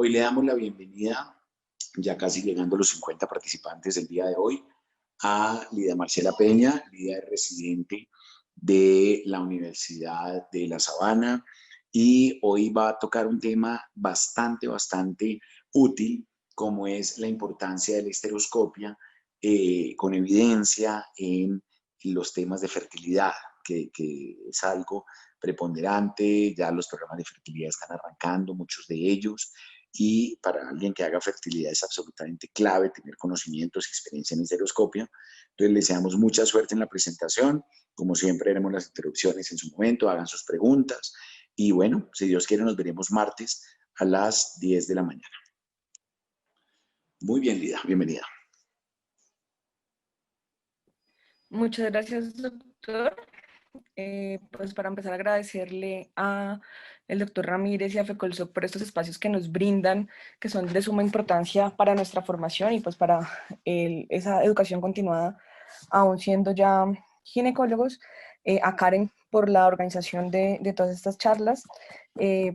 Hoy le damos la bienvenida, ya casi llegando a los 50 participantes del día de hoy, a Lidia Marcela Peña. Lidia es residente de la Universidad de La Sabana y hoy va a tocar un tema bastante útil, como es la importancia de la histeroscopia con evidencia en los temas de fertilidad, que es algo preponderante. Ya los programas de fertilidad están arrancando, muchos de ellos, y para alguien que haga fertilidad es absolutamente clave tener conocimientos y experiencia en histeroscopia. Entonces, les deseamos mucha suerte en la presentación. Como siempre, haremos las interrupciones en su momento, hagan sus preguntas. Y bueno, si Dios quiere, nos veremos martes a las 10 de la mañana. Muy bien, Lida, bienvenida. Muchas gracias, doctor. Pues para empezar, agradecerle a el doctor Ramírez y a FECOLSOC por estos espacios que nos brindan, que son de suma importancia para nuestra formación y pues para esa educación continuada, aún siendo ya ginecólogos, a Karen por la organización de todas estas charlas.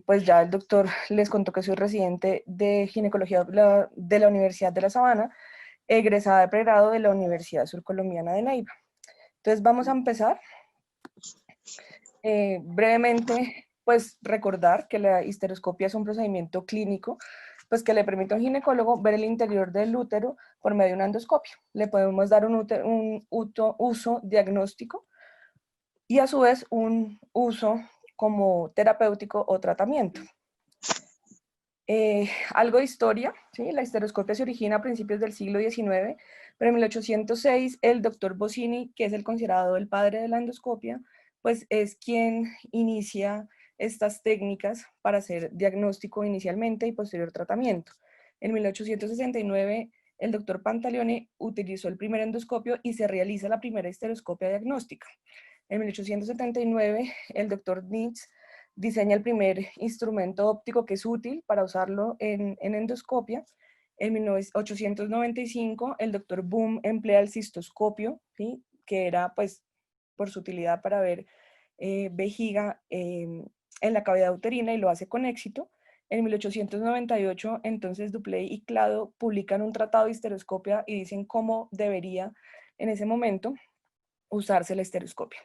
Pues ya el doctor les contó que soy residente de ginecología de la Universidad de La Sabana, egresada de pregrado de la Universidad Surcolombiana de Neiva. Entonces vamos a empezar. Brevemente, pues recordar que la histeroscopia es un procedimiento clínico pues que le permite a un ginecólogo ver el interior del útero por medio de una endoscopia. Le podemos dar un uso diagnóstico y a su vez un uso como terapéutico o tratamiento. Algo de historia, ¿sí? La histeroscopia se origina a principios del siglo XIX, pero en 1806 el doctor Bossini, que es el considerado el padre de la endoscopia, pues es quien inicia estas técnicas para hacer diagnóstico inicialmente y posterior tratamiento. En 1869 el doctor Pantaleone utilizó el primer endoscopio y se realiza la primera histeroscopia diagnóstica. En 1879 el doctor Nitz diseña el primer instrumento óptico que es útil para usarlo en endoscopia. En 1895, el doctor Boom emplea el cistoscopio, ¿sí? Que era, pues, por su utilidad para ver vejiga en la cavidad uterina, y lo hace con éxito. En 1898, entonces, Dupley y Clado publican un tratado de histeroscopia y dicen cómo debería, en ese momento, usarse la histeroscopia.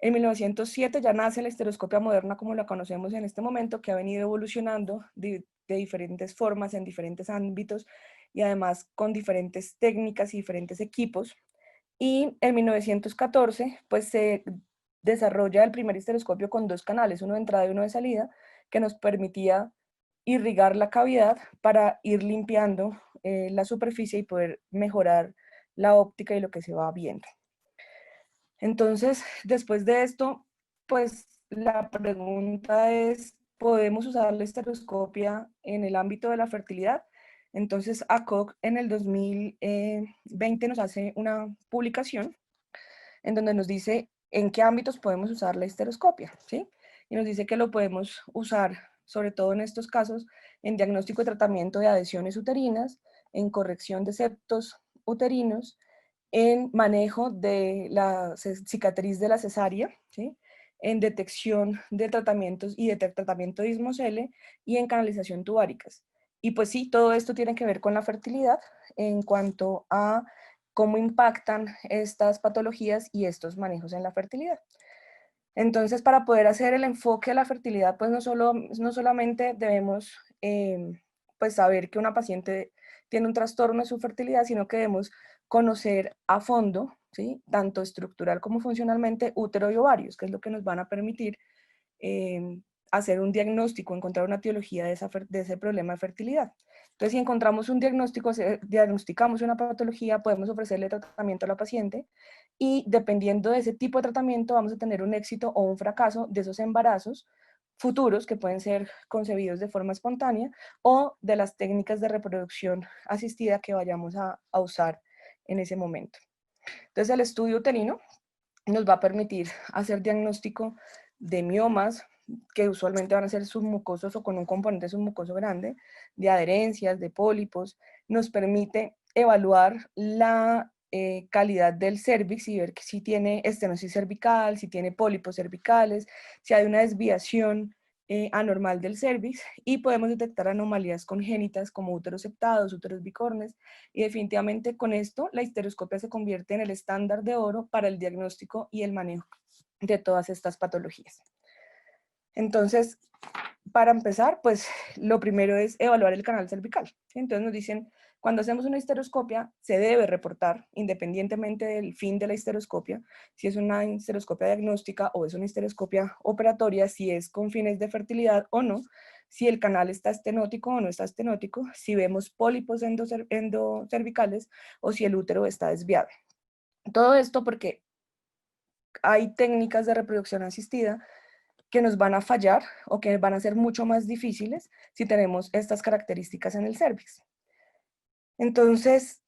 En 1907 ya nace la histeroscopia moderna como la conocemos en este momento, que ha venido evolucionando de diferentes formas, en diferentes ámbitos y además con diferentes técnicas y diferentes equipos. Y en 1914 pues se desarrolla el primer histeroscopio con dos canales, uno de entrada y uno de salida, que nos permitía irrigar la cavidad para ir limpiando la superficie y poder mejorar la óptica y lo que se va viendo. Entonces, después de esto, pues la pregunta es, ¿podemos usar la histeroscopia en el ámbito de la fertilidad? Entonces, ACOG en el 2020 nos hace una publicación en donde nos dice en qué ámbitos podemos usar la histeroscopia, ¿sí? Y nos dice que lo podemos usar, sobre todo en estos casos, en diagnóstico y tratamiento de adhesiones uterinas, en corrección de septos uterinos, en manejo de la cicatriz de la cesárea, ¿sí? En detección de tratamientos y de tratamiento de ismocele y en canalización tubáricas. Y pues sí, todo esto tiene que ver con la fertilidad en cuanto a cómo impactan estas patologías y estos manejos en la fertilidad. Entonces, para poder hacer el enfoque a la fertilidad, pues no solamente debemos pues saber que una paciente tiene un trastorno de su fertilidad, sino que debemos conocer a fondo, ¿sí? Tanto estructural como funcionalmente, útero y ovarios, que es lo que nos van a permitir hacer un diagnóstico, encontrar una etiología de ese problema de fertilidad. Entonces, si encontramos un diagnóstico, diagnosticamos una patología, podemos ofrecerle tratamiento a la paciente y dependiendo de ese tipo de tratamiento vamos a tener un éxito o un fracaso de esos embarazos futuros que pueden ser concebidos de forma espontánea o de las técnicas de reproducción asistida que vayamos a usar en ese momento. Entonces, el estudio uterino nos va a permitir hacer diagnóstico de miomas, que usualmente van a ser submucosos o con un componente submucoso grande, de adherencias, de pólipos. Nos permite evaluar la calidad del cervix y ver que si tiene estenosis cervical, si tiene pólipos cervicales, si hay una desviación anormal del cervix y podemos detectar anomalías congénitas como úteros septados, úteros bicornes, y definitivamente con esto la histeroscopia se convierte en el estándar de oro para el diagnóstico y el manejo de todas estas patologías. Entonces, para empezar, pues lo primero es evaluar el canal cervical. ¿Sí? Entonces nos dicen, cuando hacemos una histeroscopia, se debe reportar, independientemente del fin de la histeroscopia, si es una histeroscopia diagnóstica o es una histeroscopia operatoria, si es con fines de fertilidad o no, si el canal está estenótico o no está estenótico, si vemos pólipos endocervicales o si el útero está desviado. Todo esto porque hay técnicas de reproducción asistida que nos van a fallar o que van a ser mucho más difíciles si tenemos estas características en el cervix. Entonces,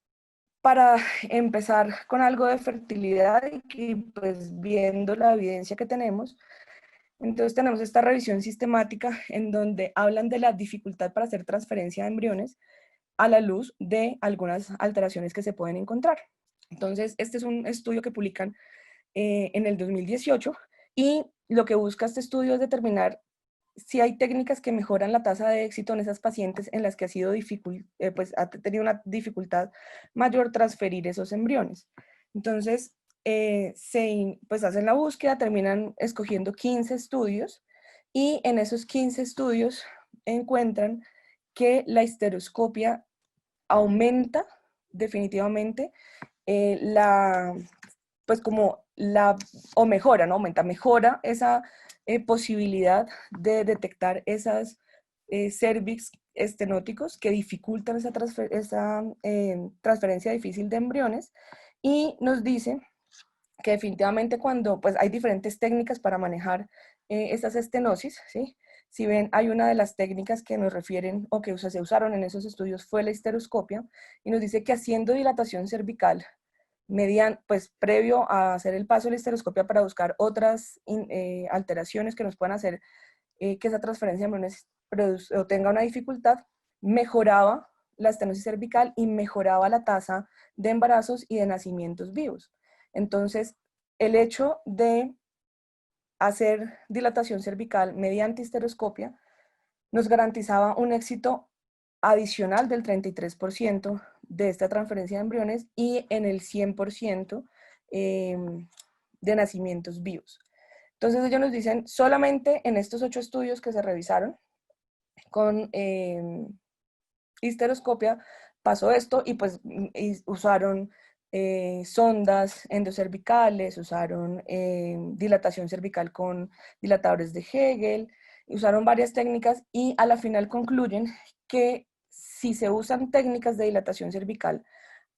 para empezar con algo de fertilidad y pues viendo la evidencia que tenemos, entonces tenemos esta revisión sistemática en donde hablan de la dificultad para hacer transferencia de embriones a la luz de algunas alteraciones que se pueden encontrar. Entonces, este es un estudio que publican en el 2018 y lo que busca este estudio es determinar si hay técnicas que mejoran la tasa de éxito en esas pacientes en las que ha sido pues ha tenido una dificultad mayor transferir esos embriones. Entonces, pues hacen la búsqueda, terminan escogiendo 15 estudios y en esos 15 estudios encuentran que la histeroscopia aumenta definitivamente pues como o mejora, ¿no? Mejora esa posibilidad de detectar esas cervix estenóticos que dificultan esa transferencia difícil de embriones y nos dice que definitivamente cuando pues hay diferentes técnicas para manejar estas estenosis, ¿sí? Si ven, hay una de las técnicas que nos refieren o que se usaron en esos estudios fue la histeroscopia y nos dice que haciendo dilatación cervical pues previo a hacer el paso de la histeroscopia para buscar otras alteraciones que nos puedan hacer que esa transferencia de embriones o tenga una dificultad, mejoraba la estenosis cervical y mejoraba la tasa de embarazos y de nacimientos vivos. Entonces, el hecho de hacer dilatación cervical mediante histeroscopia nos garantizaba un éxito adicional del 33% de esta transferencia de embriones y en el 100% de nacimientos vivos. Entonces ellos nos dicen, solamente en estos 8 estudios que se revisaron con histeroscopia pasó esto y pues usaron sondas endocervicales, usaron dilatación cervical con dilatadores de Hegel, usaron varias técnicas y a la final concluyen que si se usan técnicas de dilatación cervical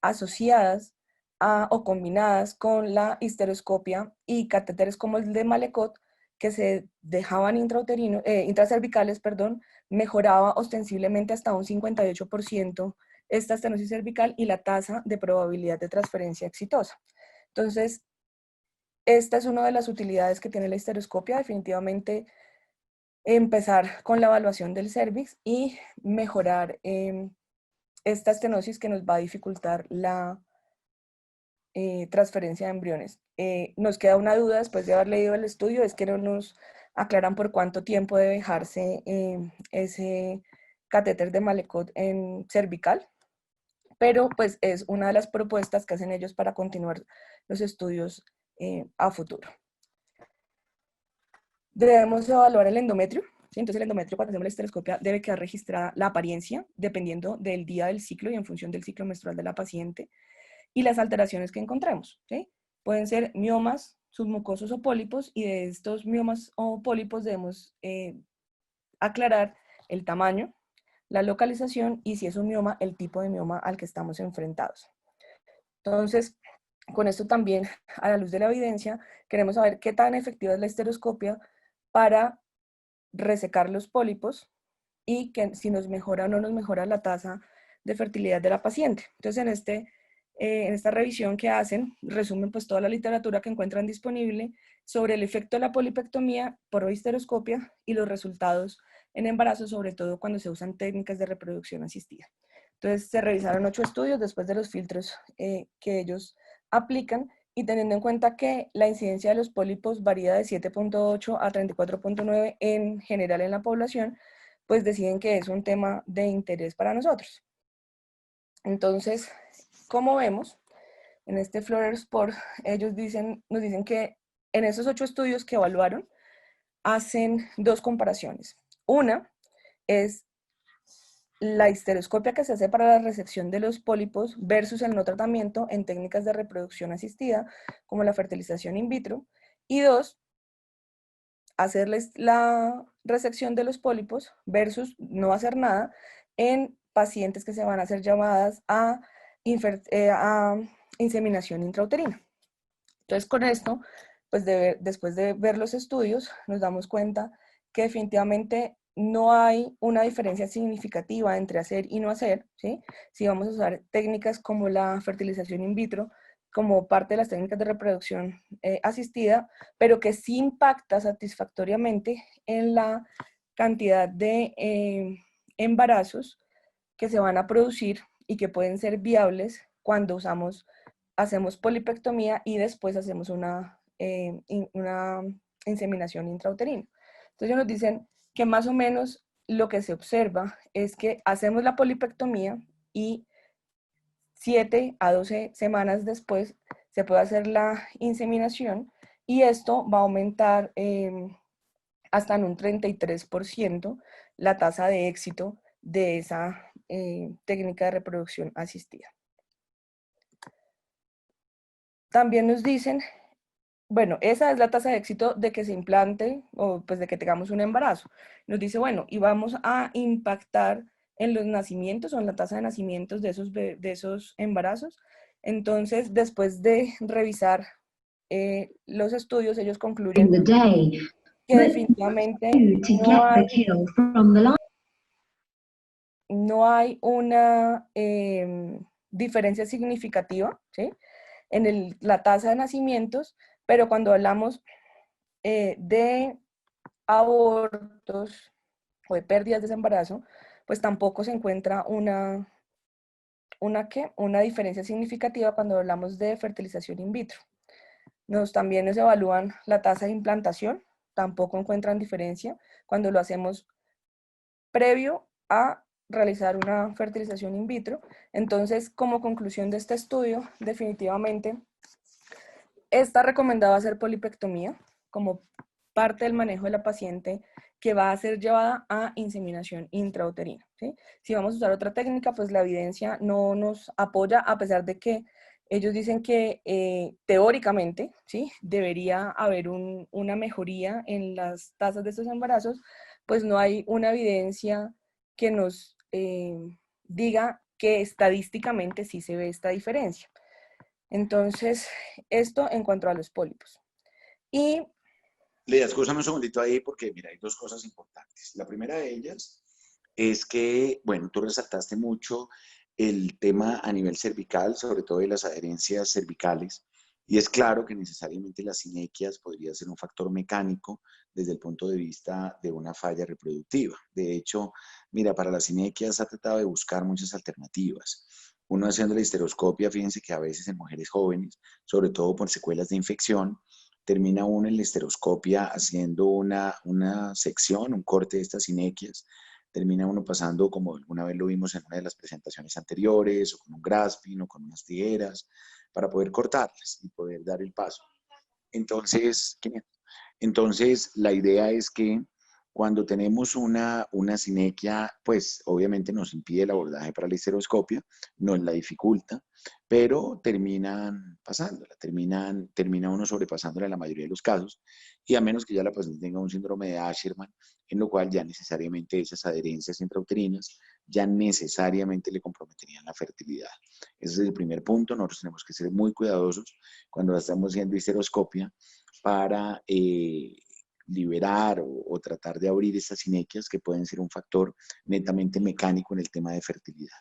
asociadas o combinadas con la histeroscopia y catéteres como el de Malecot, que se dejaban intracervicales, perdón, mejoraba ostensiblemente hasta un 58% esta estenosis cervical y la tasa de probabilidad de transferencia exitosa. Entonces, esta es una de las utilidades que tiene la histeroscopia, definitivamente empezar con la evaluación del cervix y mejorar esta estenosis que nos va a dificultar la transferencia de embriones. Nos queda una duda después de haber leído el estudio, es que no nos aclaran por cuánto tiempo debe dejarse ese catéter de Malecot en cervical, pero pues es una de las propuestas que hacen ellos para continuar los estudios a futuro. Debemos evaluar el endometrio. ¿Sí? Entonces el endometrio, cuando hacemos la histeroscopia, debe quedar registrada la apariencia dependiendo del día del ciclo y en función del ciclo menstrual de la paciente y las alteraciones que encontremos. ¿Sí? Pueden ser miomas, submucosos o pólipos, y de estos miomas o pólipos debemos aclarar el tamaño, la localización y si es un mioma, el tipo de mioma al que estamos enfrentados. Entonces, con esto también, a la luz de la evidencia, queremos saber qué tan efectiva es la histeroscopia para resecar los pólipos y que si nos mejora o no nos mejora la tasa de fertilidad de la paciente. Entonces, en esta revisión que hacen, resumen pues toda la literatura que encuentran disponible sobre el efecto de la polipectomía por histeroscopia y los resultados en embarazo, sobre todo cuando se usan técnicas de reproducción asistida. Entonces se revisaron 8 estudios después de los filtros que ellos aplican y teniendo en cuenta que la incidencia de los pólipos varía de 7.8 a 34.9 en general en la población, pues deciden que es un tema de interés para nosotros. Entonces, como vemos, en este Fluorosport, ellos nos dicen que en esos 8 estudios que evaluaron, hacen 2 comparaciones. Una es la histeroscopia que se hace para la resección de los pólipos versus el no tratamiento en técnicas de reproducción asistida, como la fertilización in vitro. Y 2, hacerles la resección de los pólipos versus no hacer nada en pacientes que se van a hacer llamadas a inseminación intrauterina. Entonces, con esto, pues después de ver los estudios, nos damos cuenta que definitivamente no hay una diferencia significativa entre hacer y no hacer, ¿sí? Si vamos a usar técnicas como la fertilización in vitro, como parte de las técnicas de reproducción asistida, pero que sí impacta satisfactoriamente en la cantidad de embarazos que se van a producir y que pueden ser viables cuando hacemos polipectomía y después hacemos una inseminación intrauterina. Entonces ellos nos dicen que más o menos lo que se observa es que hacemos la polipectomía y 7 a 12 semanas después se puede hacer la inseminación y esto va a aumentar hasta en un 33% la tasa de éxito de esa técnica de reproducción asistida. También nos dicen, bueno, esa es la tasa de éxito de que se implante o pues de que tengamos un embarazo. Nos dice, bueno, y vamos a impactar en los nacimientos o en la tasa de nacimientos de esos embarazos. Entonces, después de revisar los estudios, ellos concluyen que definitivamente no hay una diferencia significativa, ¿sí? En la tasa de nacimientos, pero cuando hablamos de abortos o de pérdidas de embarazo, pues tampoco se encuentra una diferencia significativa cuando hablamos de fertilización in vitro. También nos evalúan la tasa de implantación, tampoco encuentran diferencia cuando lo hacemos previo a realizar una fertilización in vitro. Entonces, como conclusión de este estudio, definitivamente está recomendado hacer polipectomía como parte del manejo de la paciente que va a ser llevada a inseminación intrauterina, ¿sí? Si vamos a usar otra técnica, pues la evidencia no nos apoya, a pesar de que ellos dicen que teóricamente, ¿sí?, debería haber una mejoría en las tasas de estos embarazos, pues no hay una evidencia que nos diga que estadísticamente sí se ve esta diferencia. Entonces, esto en cuanto a los pólipos. Y Lidia, escúchame un segundito ahí porque, mira, hay 2 cosas importantes. La primera de ellas es que, bueno, tú resaltaste mucho el tema a nivel cervical, sobre todo de las adherencias cervicales, y es claro que necesariamente las sinequias podría ser un factor mecánico desde el punto de vista de una falla reproductiva. De hecho, mira, para las sinequias se ha tratado de buscar muchas alternativas. Uno haciendo la histeroscopia, fíjense que a veces en mujeres jóvenes, sobre todo por secuelas de infección, termina uno en la histeroscopia haciendo una sección, un corte de estas sinequias, termina uno pasando, como alguna vez lo vimos en una de las presentaciones anteriores, o con un grasping o con unas tijeras, para poder cortarlas y poder dar el paso. Entonces, la idea es que cuando tenemos una sinequia, pues obviamente nos impide el abordaje para la histeroscopia, nos la dificulta, pero terminan pasándola, termina uno sobrepasándola en la mayoría de los casos, y a menos que ya la paciente tenga un síndrome de Asherman, en lo cual ya necesariamente esas adherencias intrauterinas ya necesariamente le comprometerían la fertilidad. Ese es el primer punto. Nosotros tenemos que ser muy cuidadosos cuando estamos haciendo histeroscopia para liberar o tratar de abrir estas sinequias que pueden ser un factor netamente mecánico en el tema de fertilidad.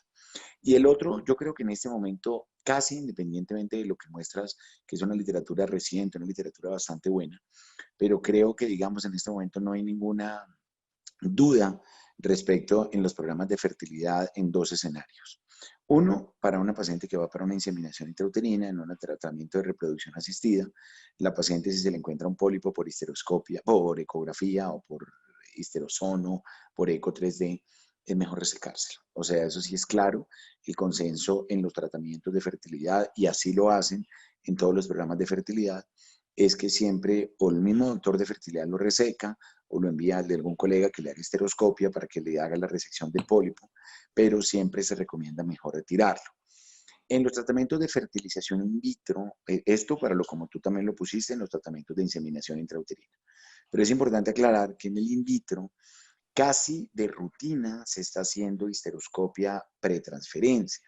Y el otro, yo creo que en este momento, casi independientemente de lo que muestras, que es una literatura reciente, una literatura bastante buena, pero creo que, digamos, en este momento no hay ninguna duda respecto en los programas de fertilidad en 2 escenarios. Uno, para una paciente que va para una inseminación intrauterina en un tratamiento de reproducción asistida, la paciente si se le encuentra un pólipo por histeroscopia, por ecografía o por histerosono, por eco 3D, es mejor resecárselo. O sea, eso sí es claro, el consenso en los tratamientos de fertilidad, y así lo hacen en todos los programas de fertilidad, es que siempre o el mismo doctor de fertilidad lo reseca o lo envía de algún colega que le haga histeroscopia para que le haga la resección del pólipo, pero siempre se recomienda mejor retirarlo. En los tratamientos de fertilización in vitro, esto para lo como tú también lo pusiste en los tratamientos de inseminación intrauterina. Pero es importante aclarar que en el in vitro casi de rutina se está haciendo histeroscopia pretransferencia.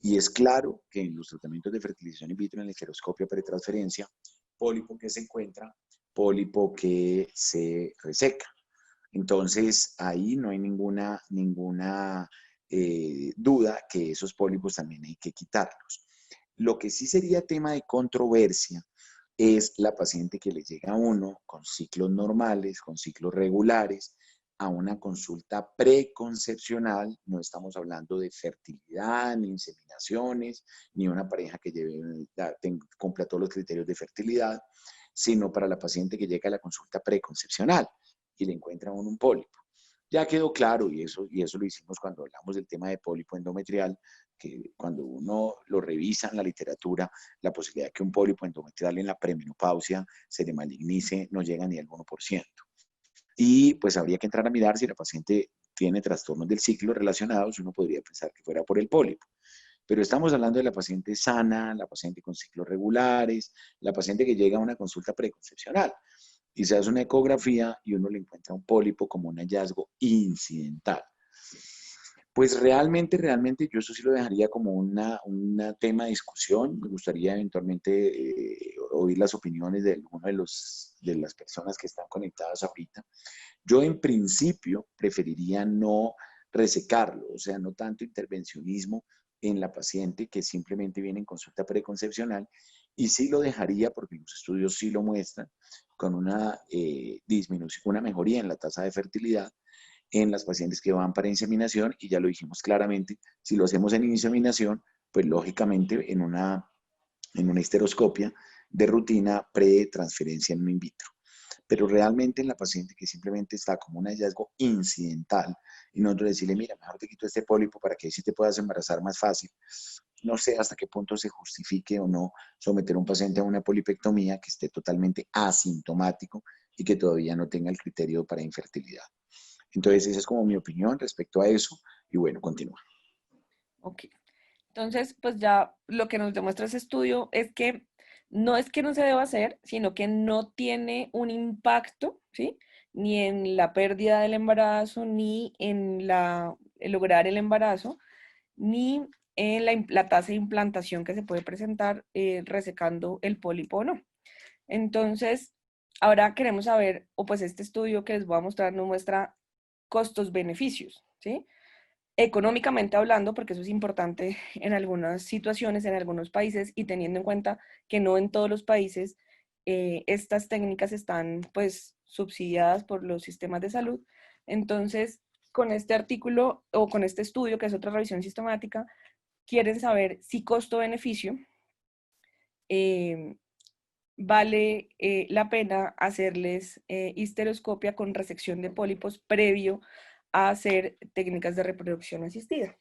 Y es claro que en los tratamientos de fertilización in vitro, en la histeroscopia pretransferencia, pólipo que se encuentra, pólipo que se reseca. Entonces, ahí no hay ninguna duda que esos pólipos también hay que quitarlos. Lo que sí sería tema de controversia es la paciente que le llega a uno con ciclos normales, con ciclos regulares, a una consulta preconcepcional. No estamos hablando de fertilidad, ni inseminaciones, ni una pareja que cumpla todos los criterios de fertilidad, sino para la paciente que llega a la consulta preconcepcional y le encuentra a uno un pólipo. Ya quedó claro, y eso lo hicimos cuando hablamos del tema de pólipo endometrial, que cuando uno lo revisa en la literatura, la posibilidad de que un pólipo endometrial en la premenopausia se le malignice no llega ni al 1%. Y pues habría que entrar a mirar si la paciente tiene trastornos del ciclo relacionados, uno podría pensar que fuera por el pólipo. Pero estamos hablando de la paciente sana, la paciente con ciclos regulares, la paciente que llega a una consulta preconcepcional y se hace una ecografía y uno le encuentra un pólipo como un hallazgo incidental. Pues realmente yo eso sí lo dejaría como una tema de discusión. Me gustaría eventualmente oír las opiniones de alguno de las personas que están conectadas ahorita. Yo en principio preferiría no resecarlo, o sea, no tanto intervencionismo en la paciente que simplemente viene en consulta preconcepcional, y sí lo dejaría, porque los estudios sí lo muestran, con una disminución, una mejoría en la tasa de fertilidad en las pacientes que van para inseminación, y ya lo dijimos claramente, si lo hacemos en inseminación, pues lógicamente en una histeroscopia de rutina pre-transferencia en un in vitro. Pero realmente en la paciente que simplemente está como un hallazgo incidental y nosotros decirle, mira, mejor te quito este pólipo para que así te puedas embarazar más fácil, no sé hasta qué punto se justifique o no someter a un paciente a una polipectomía que esté totalmente asintomático y que todavía no tenga el criterio para infertilidad. Entonces, esa es como mi opinión respecto a eso. Y bueno, continúa. Ok. Entonces, pues ya lo que nos demuestra ese estudio es que no se deba hacer, sino que no tiene un impacto, ¿sí? Ni en la pérdida del embarazo, ni en el lograr el embarazo, ni en la tasa de implantación que se puede presentar resecando el pólipo o no. Entonces, ahora queremos saber, o pues este estudio que les voy a mostrar nos muestra costos-beneficios, ¿sí? Económicamente hablando, porque eso es importante en algunas situaciones, en algunos países, y teniendo en cuenta que no en todos los países estas técnicas están pues subsidiadas por los sistemas de salud. Entonces, con este artículo o con este estudio, que es otra revisión sistemática, quieren saber si costo-beneficio eh, vale la pena hacerles histeroscopia con resección de pólipos previo a hacer técnicas de reproducción asistida.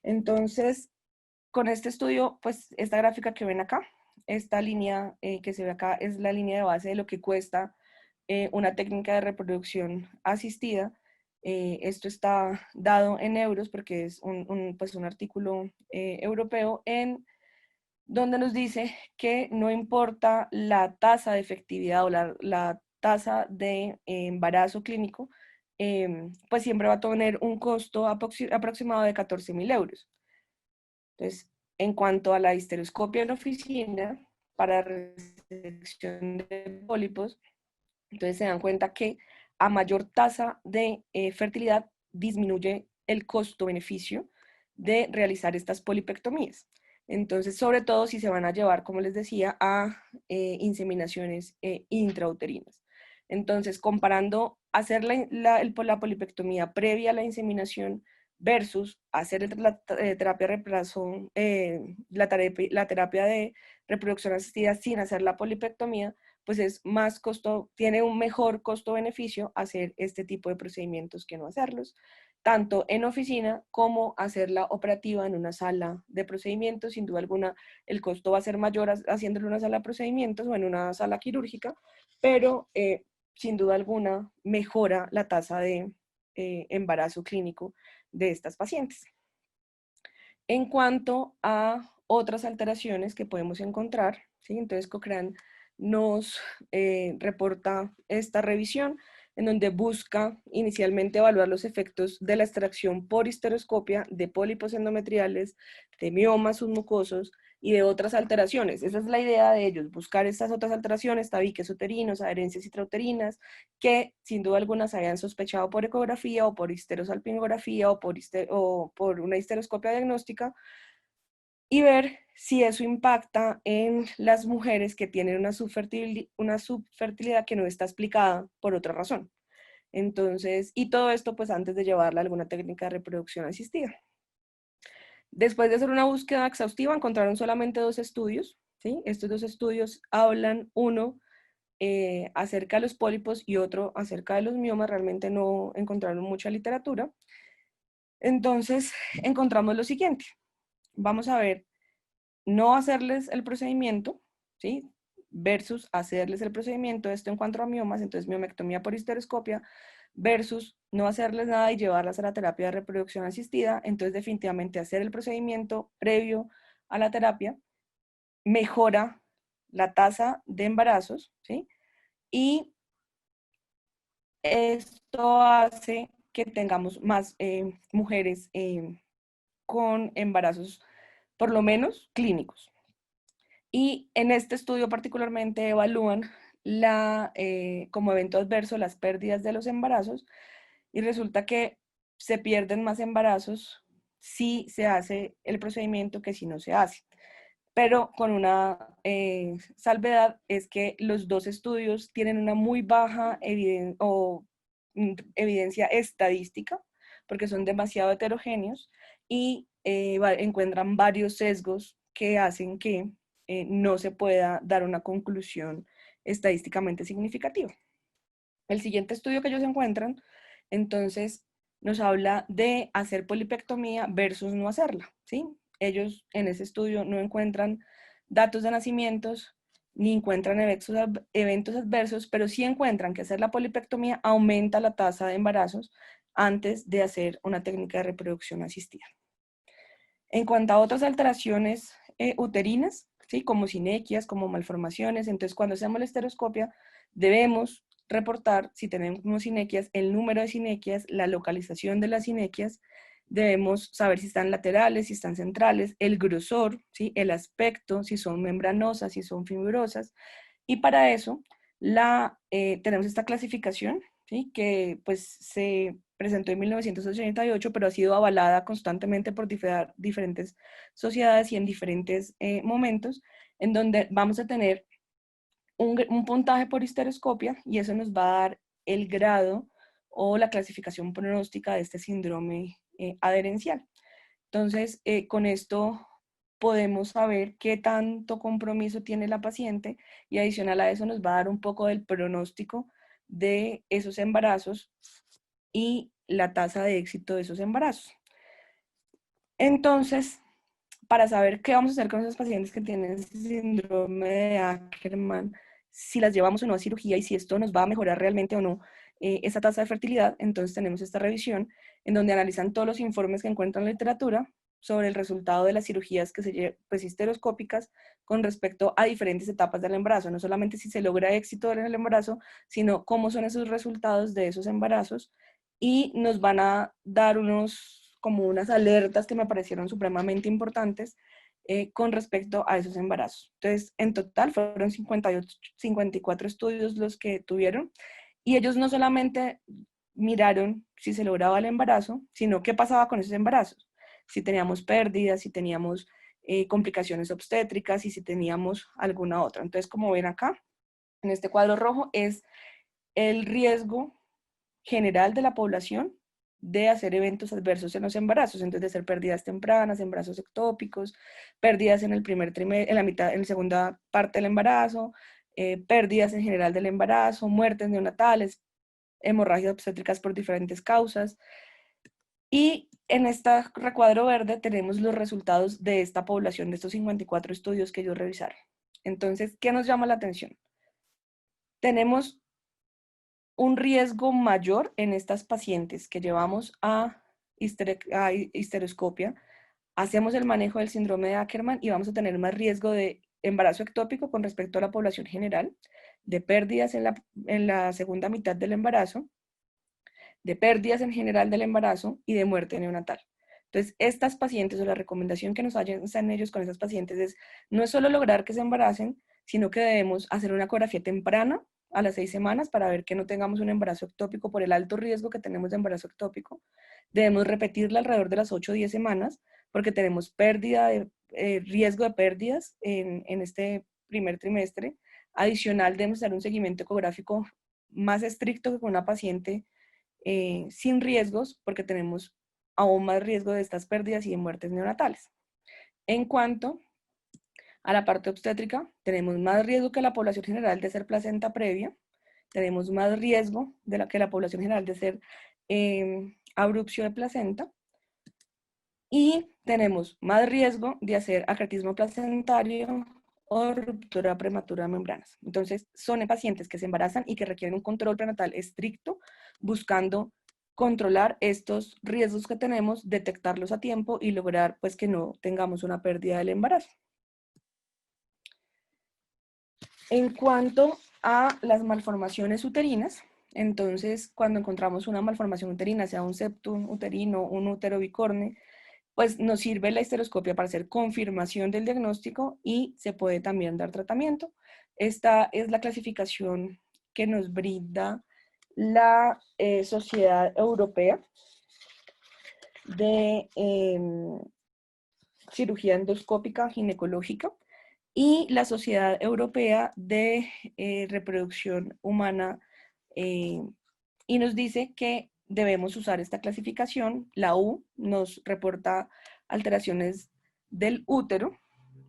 Entonces, con este estudio, pues esta gráfica que ven acá, esta línea que se ve acá es la línea de base de lo que cuesta una técnica de reproducción asistida. Esto está dado en euros porque es pues un artículo europeo en donde nos dice que no importa la tasa de efectividad o la tasa de embarazo clínico, pues siempre va a tener un costo aproximado de 14.000 euros. Entonces, en cuanto a la histeroscopia en oficina para resección de pólipos, entonces se dan cuenta que a mayor tasa de fertilidad disminuye el costo-beneficio de realizar estas polipectomías. Entonces, sobre todo si se van a llevar, como les decía, a inseminaciones intrauterinas. Entonces, comparando hacer la polipectomía previa a la inseminación versus hacer terapia de reemplazo, la terapia de reproducción asistida sin hacer la polipectomía, pues es más tiene un mejor costo-beneficio hacer este tipo de procedimientos que no hacerlos, tanto en oficina como hacerla operativa en una sala de procedimientos. Sin duda alguna, el costo va a ser mayor haciéndolo en una sala de procedimientos o en una sala quirúrgica, pero sin duda alguna mejora la tasa de embarazo clínico de estas pacientes. En cuanto a otras alteraciones que podemos encontrar, ¿sí? Entonces Cochrane nos reporta esta revisión en donde busca inicialmente evaluar los efectos de la extracción por histeroscopia de pólipos endometriales, de miomas submucosos y de otras alteraciones. Esa es la idea de ellos, buscar estas otras alteraciones, tabiques uterinos, adherencias intrauterinas, que sin duda alguna se hayan sospechado por ecografía o por histerosalpingografía o por una histeroscopia diagnóstica, y ver si eso impacta en las mujeres que tienen una subfertilidad que no está explicada por otra razón. Entonces, y todo esto pues antes de llevarla a alguna técnica de reproducción asistida. Después de hacer una búsqueda exhaustiva, encontraron solamente 2 estudios, ¿sí? Estos 2 estudios hablan, uno acerca de los pólipos y otro acerca de los miomas. Realmente no encontraron mucha literatura. Entonces, encontramos lo siguiente. Vamos a ver, no hacerles el procedimiento, ¿sí? Versus hacerles el procedimiento, esto en cuanto a miomas, entonces miomectomía por histeroscopia, versus no hacerles nada y llevarlas a la terapia de reproducción asistida. Entonces definitivamente hacer el procedimiento previo a la terapia mejora la tasa de embarazos, ¿sí? Y esto hace que tengamos más mujeres con embarazos, por lo menos clínicos. Y en este estudio particularmente evalúan como evento adverso las pérdidas de los embarazos, y resulta que se pierden más embarazos si se hace el procedimiento que si no se hace. Pero con una salvedad, es que los 2 estudios tienen una muy baja evidencia estadística, porque son demasiado heterogéneos y encuentran varios sesgos que hacen que no se pueda dar una conclusión estadísticamente significativa. El siguiente estudio que ellos encuentran, entonces, nos habla de hacer polipectomía versus no hacerla, ¿sí? Ellos en ese estudio no encuentran datos de nacimientos ni encuentran eventos adversos, pero sí encuentran que hacer la polipectomía aumenta la tasa de embarazos antes de hacer una técnica de reproducción asistida. En cuanto a otras alteraciones uterinas, ¿sí? Como sinequias, como malformaciones, entonces cuando hacemos la histeroscopia debemos reportar si tenemos sinequias, el número de sinequias, la localización de las sinequias, debemos saber si están laterales, si están centrales, el grosor, ¿sí? El aspecto, si son membranosas, si son fibrosas, y para eso tenemos esta clasificación, ¿sí? Que pues se presentó en 1988, pero ha sido avalada constantemente por diferentes sociedades y en diferentes momentos, en donde vamos a tener un puntaje por histeroscopia, y eso nos va a dar el grado o la clasificación pronóstica de este síndrome adherencial. Entonces, con esto podemos saber qué tanto compromiso tiene la paciente, y adicional a eso nos va a dar un poco del pronóstico de esos embarazos y la tasa de éxito de esos embarazos. Entonces, para saber qué vamos a hacer con esos pacientes que tienen síndrome de Ackermann, si las llevamos o no a cirugía y si esto nos va a mejorar realmente o no esa tasa de fertilidad, entonces tenemos esta revisión en donde analizan todos los informes que encuentran en la literatura sobre el resultado de las cirugías pues, histeroscópicas con respecto a diferentes etapas del embarazo, no solamente si se logra éxito en el embarazo, sino cómo son esos resultados de esos embarazos, y nos van a dar como unas alertas que me parecieron supremamente importantes con respecto a esos embarazos. Entonces, en total fueron 54 estudios los que tuvieron, y ellos no solamente miraron si se lograba el embarazo, sino qué pasaba con esos embarazos, si teníamos pérdidas, si teníamos complicaciones obstétricas y si teníamos alguna otra. Entonces, como ven acá, en este cuadro rojo es el riesgo general de la población de hacer eventos adversos en los embarazos, entonces de hacer pérdidas tempranas, embarazos ectópicos, pérdidas en el primer trimestre, en la mitad, en la segunda parte del embarazo, pérdidas en general del embarazo, muertes neonatales, hemorragias obstétricas por diferentes causas. Y en este recuadro verde tenemos los resultados de esta población, de estos 54 estudios que ellos revisaron. Entonces, ¿qué nos llama la atención? Tenemos un riesgo mayor en estas pacientes que llevamos a histeroscopia, hacemos el manejo del síndrome de Ackermann y vamos a tener más riesgo de embarazo ectópico con respecto a la población general, de pérdidas en la segunda mitad del embarazo, de pérdidas en general del embarazo y de muerte neonatal. Entonces, estas pacientes, o la recomendación que nos hacen ellos con esas pacientes es, no es solo lograr que se embaracen, sino que debemos hacer una ecografía temprana a las 6 semanas para ver que no tengamos un embarazo ectópico por el alto riesgo que tenemos de embarazo ectópico. Debemos repetirla alrededor de las 8 o 10 semanas porque tenemos riesgo de pérdidas en este primer trimestre. Adicional, debemos hacer un seguimiento ecográfico más estricto que con una paciente sin riesgos, porque tenemos aún más riesgo de estas pérdidas y de muertes neonatales. En cuanto a la parte obstétrica, tenemos más riesgo que la población general de ser placenta previa, tenemos más riesgo que la población general de ser abrupción de placenta, y tenemos más riesgo de hacer acretismo placentario o ruptura prematura de membranas. Entonces, son pacientes que se embarazan y que requieren un control prenatal estricto, buscando controlar estos riesgos que tenemos, detectarlos a tiempo y lograr pues que no tengamos una pérdida del embarazo. En cuanto a las malformaciones uterinas, entonces cuando encontramos una malformación uterina, sea un septum uterino, un útero bicorne, pues nos sirve la histeroscopia para hacer confirmación del diagnóstico y se puede también dar tratamiento. Esta es la clasificación que nos brinda la Sociedad Europea de Cirugía Endoscópica Ginecológica y la Sociedad Europea de Reproducción Humana, y nos dice que debemos usar esta clasificación. La U nos reporta alteraciones del útero,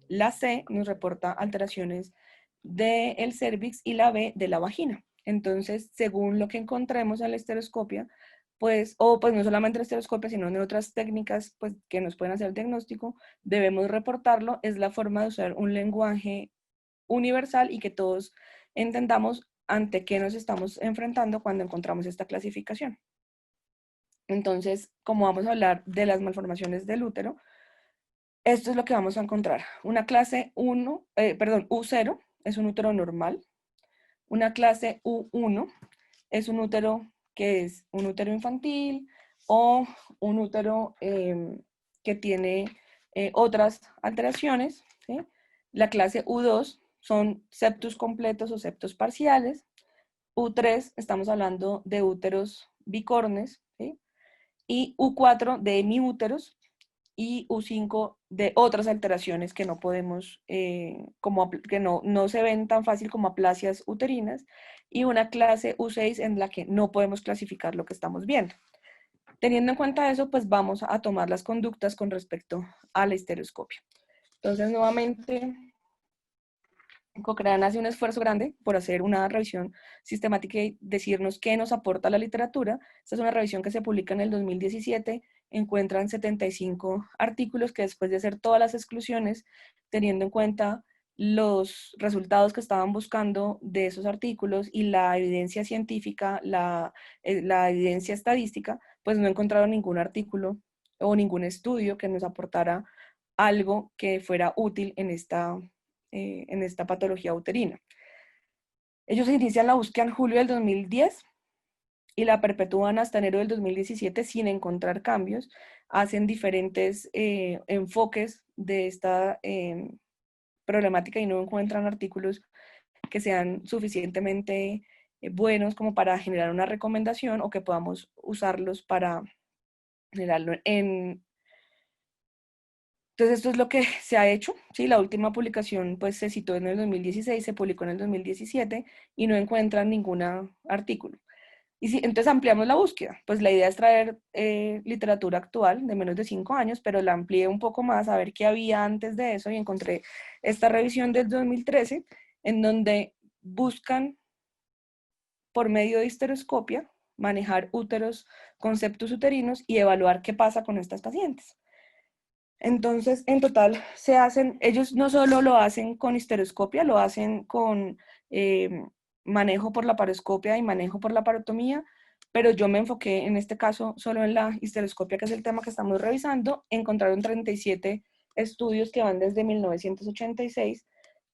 la C nos reporta alteraciones del cervix y la B de la vagina. Entonces, según lo que encontremos en la histeroscopia, pues no solamente la histeroscopia, sino en otras técnicas pues, que nos pueden hacer el diagnóstico, debemos reportarlo. Es la forma de usar un lenguaje universal y que todos entendamos ante qué nos estamos enfrentando cuando encontramos esta clasificación. Entonces, como vamos a hablar de las malformaciones del útero, esto es lo que vamos a encontrar. Una clase U0 es un útero normal. Una clase U1 es un útero que es un útero infantil o un útero que tiene otras alteraciones, ¿sí? La clase U2 son septos completos o septos parciales. U3 estamos hablando de úteros bicornes, ¿sí? Y U4 de hemiúteros y U5 de otras alteraciones que no podemos, que no se ven tan fácil como aplasias uterinas, y una clase U6 en la que no podemos clasificar lo que estamos viendo. Teniendo en cuenta eso, pues vamos a tomar las conductas con respecto a la histeroscopia. Entonces, nuevamente, Cochrane hace un esfuerzo grande por hacer una revisión sistemática y decirnos qué nos aporta la literatura. Esta es una revisión que se publica en el 2017, encuentran 75 artículos que después de hacer todas las exclusiones, teniendo en cuenta los resultados que estaban buscando de esos artículos y la evidencia científica, la evidencia estadística, pues no encontraron ningún artículo o ningún estudio que nos aportara algo que fuera útil en esta patología uterina. Ellos inician la búsqueda en julio del 2010 y la perpetúan hasta enero del 2017 sin encontrar cambios. Hacen diferentes enfoques de esta problemática y no encuentran artículos que sean suficientemente buenos como para generar una recomendación o que podamos usarlos para generarlo en... Entonces esto es lo que se ha hecho, ¿sí? La última publicación pues se citó en el 2016, se publicó en el 2017 y no encuentran ningún artículo. Y si, entonces ampliamos la búsqueda. Pues la idea es traer literatura actual de menos de 5 años, pero la amplié un poco más a ver qué había antes de eso y encontré esta revisión del 2013 en donde buscan por medio de histeroscopia manejar úteros con septos uterinos y evaluar qué pasa con estas pacientes. Entonces, en total, se hacen, ellos no solo lo hacen con histeroscopia, lo hacen con manejo por la paroscopia y manejo por la parotomía, pero yo me enfoqué en este caso solo en la histeroscopia, que es el tema que estamos revisando. Encontraron 37 estudios que van desde 1986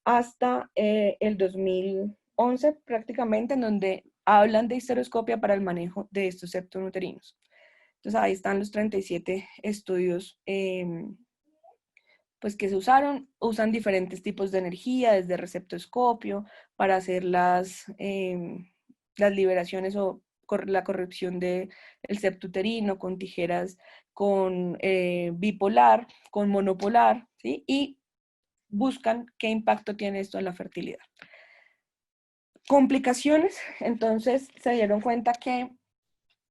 hasta el 2011 prácticamente, en donde hablan de histeroscopia para el manejo de estos septos uterinos. Entonces ahí están los 37 estudios pues que se usan diferentes tipos de energía, desde receptoscopio, para hacer las liberaciones o la corrección del septo uterino, con tijeras con bipolar, con monopolar, ¿sí? Y buscan qué impacto tiene esto en la fertilidad. Complicaciones, entonces se dieron cuenta que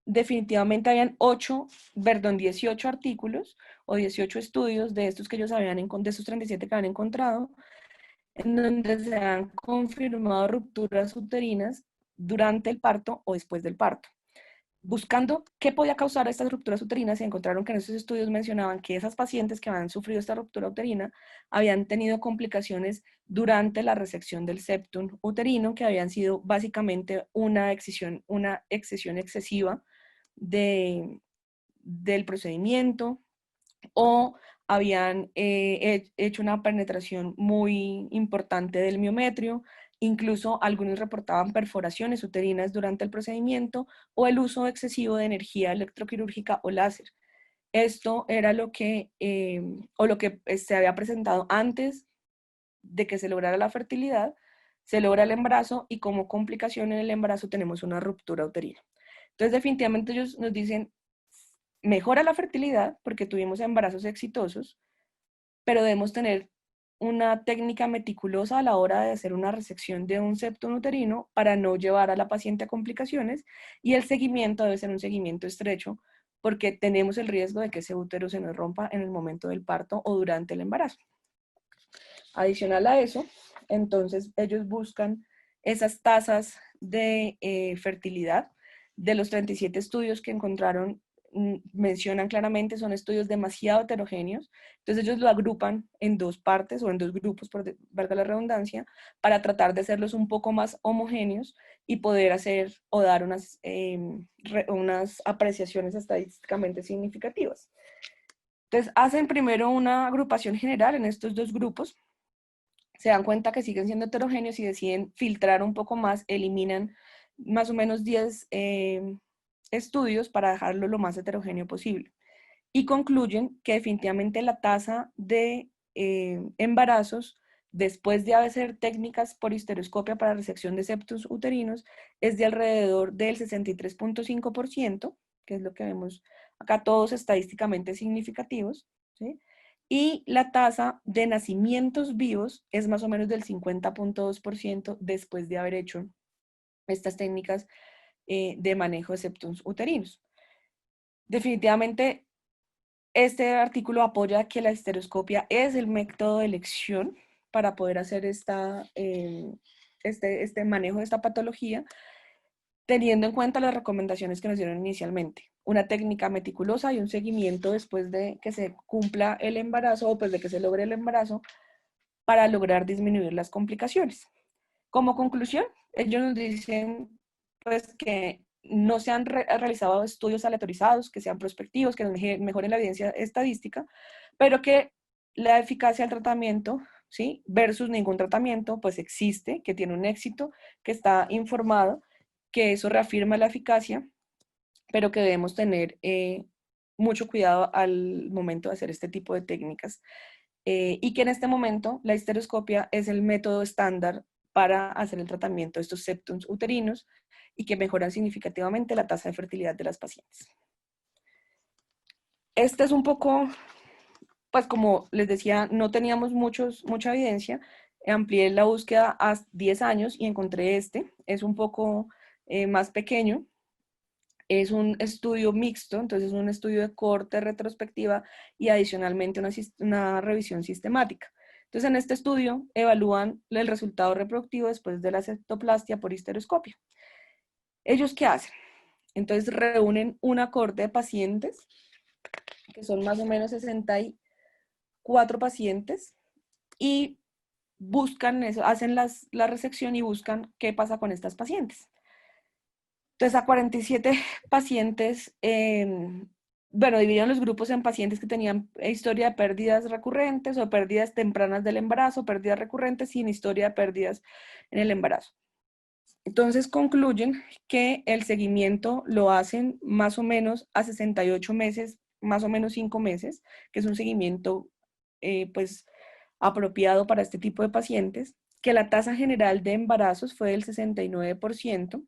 definitivamente habían 18 artículos o 18 estudios de estos que ellos habían de esos 37 que habían encontrado, en donde se han confirmado rupturas uterinas durante el parto o después del parto. Buscando qué podía causar estas rupturas uterinas, se encontraron que en esos estudios mencionaban que esas pacientes que habían sufrido esta ruptura uterina habían tenido complicaciones durante la resección del septum uterino, que habían sido básicamente una excisión excesiva del procedimiento, o habían hecho una penetración muy importante del miometrio. Incluso algunos reportaban perforaciones uterinas durante el procedimiento o el uso excesivo de energía electroquirúrgica o láser. Esto era lo que se había presentado antes de que se lograra la fertilidad. Se logra el embarazo y como complicación en el embarazo tenemos una ruptura uterina. Entonces definitivamente ellos nos dicen, mejora la fertilidad porque tuvimos embarazos exitosos, pero debemos tener una técnica meticulosa a la hora de hacer una resección de un septum uterino para no llevar a la paciente a complicaciones, y el seguimiento debe ser un seguimiento estrecho porque tenemos el riesgo de que ese útero se nos rompa en el momento del parto o durante el embarazo. Adicional a eso, entonces ellos buscan esas tasas de fertilidad. De los 37 estudios que encontraron, mencionan claramente, son estudios demasiado heterogéneos. Entonces ellos lo agrupan en dos partes o en dos grupos, por valga la redundancia, para tratar de hacerlos un poco más homogéneos y poder hacer o dar unas apreciaciones estadísticamente significativas. Entonces hacen primero una agrupación general en estos dos grupos, se dan cuenta que siguen siendo heterogéneos y deciden filtrar un poco más, eliminan más o menos 10 estudios para dejarlo lo más heterogéneo posible. Y concluyen que definitivamente la tasa de embarazos después de hacer técnicas por histeroscopia para resección de septos uterinos es de alrededor del 63.5%, que es lo que vemos acá, todos estadísticamente significativos, ¿sí? Y la tasa de nacimientos vivos es más o menos del 50.2% después de haber hecho estas técnicas de manejo de septos uterinos. Definitivamente, este artículo apoya que la histeroscopia es el método de elección para poder hacer este manejo de esta patología, teniendo en cuenta las recomendaciones que nos dieron inicialmente. Una técnica meticulosa y un seguimiento después de que se cumpla el embarazo o pues de que se logre el embarazo para lograr disminuir las complicaciones. Como conclusión, ellos nos dicen pues que no se han realizado estudios aleatorizados, que sean prospectivos, que mejoren la evidencia estadística, pero que la eficacia del tratamiento, ¿sí? Versus ningún tratamiento, pues existe, que tiene un éxito, que está informado, que eso reafirma la eficacia, pero que debemos tener mucho cuidado al momento de hacer este tipo de técnicas. Y que en este momento la histeroscopia es el método estándar para hacer el tratamiento de estos septums uterinos y que mejoran significativamente la tasa de fertilidad de las pacientes. Este es un poco, pues como les decía, no teníamos mucha evidencia. Amplié la búsqueda a 10 años y encontré este. Es un poco más pequeño, Es un estudio mixto, entonces es un estudio de corte retrospectiva y adicionalmente una revisión sistemática. Entonces, en este estudio evalúan el resultado reproductivo después de la septoplastia por histeroscopio. ¿Ellos qué hacen? Entonces, reúnen una corte de pacientes, que son más o menos 64 pacientes, y buscan eso, hacen la resección y buscan qué pasa con estas pacientes. Entonces, a 47 pacientes, bueno, dividieron los grupos en pacientes que tenían historia de pérdidas recurrentes o pérdidas tempranas del embarazo, pérdidas recurrentes sin historia de pérdidas en el embarazo. Entonces concluyen que el seguimiento lo hacen más o menos a 68 meses, más o menos 5 meses, que es un seguimiento pues apropiado para este tipo de pacientes, que la tasa general de embarazos fue del 69%,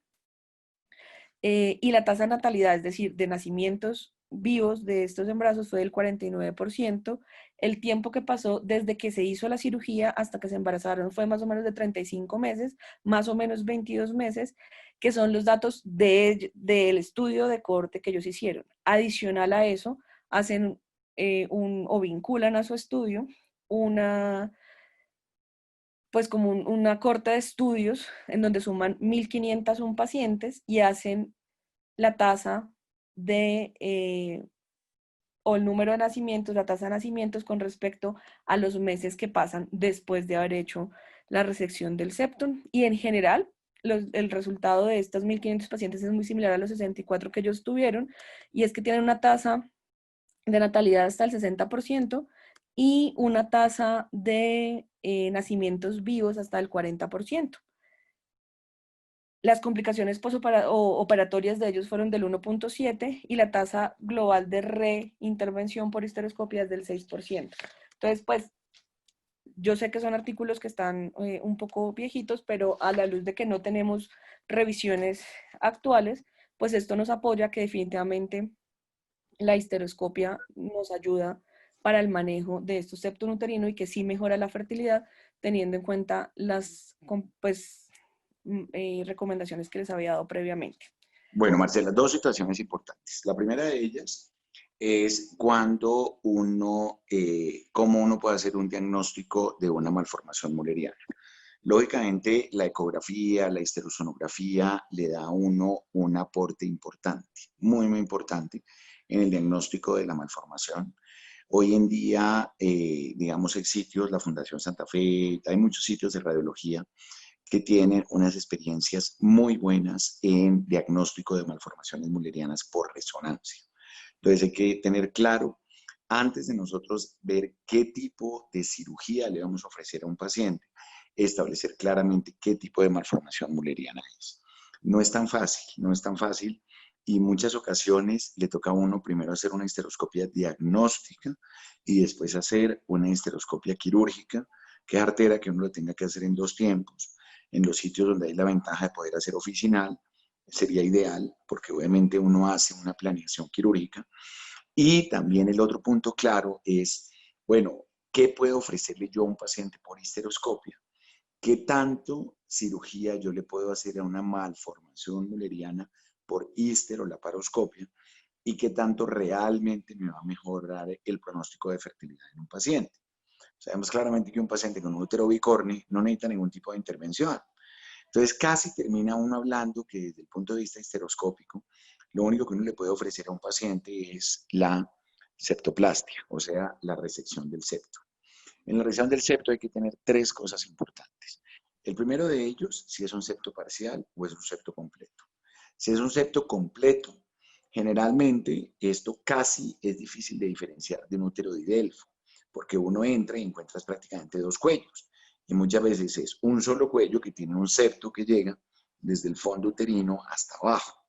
y la tasa de natalidad, es decir, de nacimientos vivos de estos embarazos fue del 49%. El tiempo que pasó desde que se hizo la cirugía hasta que se embarazaron fue más o menos de 35 meses, más o menos 22 meses, que son los datos del estudio de cohorte que ellos hicieron. Adicional a eso, hacen o vinculan a su estudio pues como una corte de estudios en donde suman 1.501 pacientes y hacen la tasa o el número de nacimientos, la tasa de nacimientos con respecto a los meses que pasan después de haber hecho la resección del septum. Y en general, el resultado de estos 1.500 pacientes es muy similar a los 64 que ellos tuvieron, y es que tienen una tasa de natalidad hasta el 60% y una tasa de nacimientos vivos hasta el 40%. Las complicaciones operatorias de ellos fueron del 1.7 y la tasa global de reintervención por histeroscopia es del 6%. Entonces, pues, yo sé que son artículos que están un poco viejitos, pero a la luz de que no tenemos revisiones actuales, pues esto nos apoya que definitivamente la histeroscopia nos ayuda para el manejo de estos septum uterino y que sí mejora la fertilidad, teniendo en cuenta las recomendaciones que les había dado previamente. Bueno, Marcela, dos situaciones importantes. La primera de ellas es cuando cómo uno puede hacer un diagnóstico de una malformación mulleriana. Lógicamente, la ecografía, la histerosonografía le da a uno un aporte importante, muy, muy importante en el diagnóstico de la malformación. Hoy en día, digamos, hay sitios, la Fundación Santa Fe, hay muchos sitios de radiología que tienen unas experiencias muy buenas en diagnóstico de malformaciones mullerianas por resonancia. Entonces hay que tener claro, antes de nosotros ver qué tipo de cirugía le vamos a ofrecer a un paciente, establecer claramente qué tipo de malformación mulleriana es. No es tan fácil, no es tan fácil, y en muchas ocasiones le toca a uno primero hacer una histeroscopia diagnóstica y después hacer una histeroscopia quirúrgica, que es artera que uno lo tenga que hacer en 2 tiempos. En los sitios donde hay la ventaja de poder hacer oficinal, sería ideal, porque obviamente uno hace una planeación quirúrgica. Y también el otro punto claro es, bueno, ¿qué puedo ofrecerle yo a un paciente por histeroscopia? ¿Qué tanto cirugía yo le puedo hacer a una malformación mulleriana por histerolaparoscopia? ¿Y qué tanto realmente me va a mejorar el pronóstico de fertilidad en un paciente? Sabemos claramente que un paciente con un útero bicorne no necesita ningún tipo de intervención. Entonces casi termina uno hablando que desde el punto de vista histeroscópico, lo único que uno le puede ofrecer a un paciente es la septoplastia, o sea, la resección del septo. En la resección del septo hay que tener 3 cosas importantes. El primero de ellos, si es un septo parcial o es un septo completo. Si es un septo completo, generalmente esto casi es difícil de diferenciar de un útero de Delfo, porque uno entra y encuentras prácticamente 2 cuellos. Y muchas veces es un solo cuello que tiene un septo que llega desde el fondo uterino hasta abajo.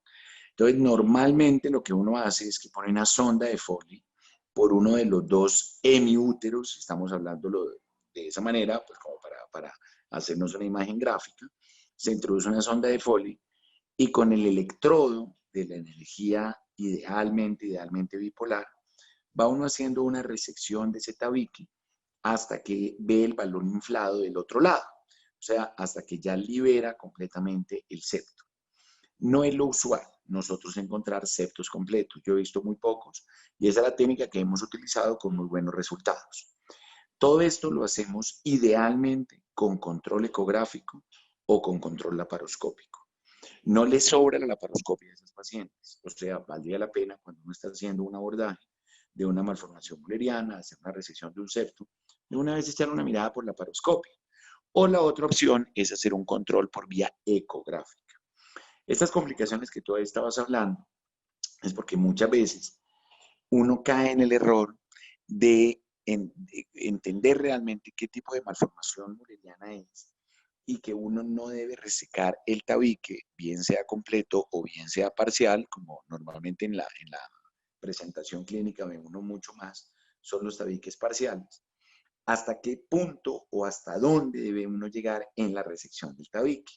Entonces, normalmente lo que uno hace es que pone una sonda de Foley por uno de los 2 hemiúteros, estamos hablando de esa manera, pues como para hacernos una imagen gráfica, se introduce una sonda de Foley y con el electrodo de la energía idealmente bipolar, va uno haciendo una resección de ese tabique hasta que ve el balón inflado del otro lado, o sea, hasta que ya libera completamente el septo. No es lo usual nosotros encontrar septos completos. Yo he visto muy pocos y esa es la técnica que hemos utilizado con muy buenos resultados. Todo esto lo hacemos idealmente con control ecográfico o con control laparoscópico. No le sobra la laparoscopia a esas pacientes. O sea, valdría la pena cuando uno está haciendo un abordaje de una malformación mulleriana, hacer una resección de un septo, de una vez echar una mirada por laparoscopia. O la otra opción es hacer un control por vía ecográfica. Estas complicaciones que tú estabas hablando es porque muchas veces uno cae en el error de entender realmente qué tipo de malformación mulleriana es y que uno no debe resecar el tabique, bien sea completo o bien sea parcial, como normalmente en la presentación clínica ve uno mucho más, son los tabiques parciales. ¿Hasta qué punto o hasta dónde debe uno llegar en la resección del tabique?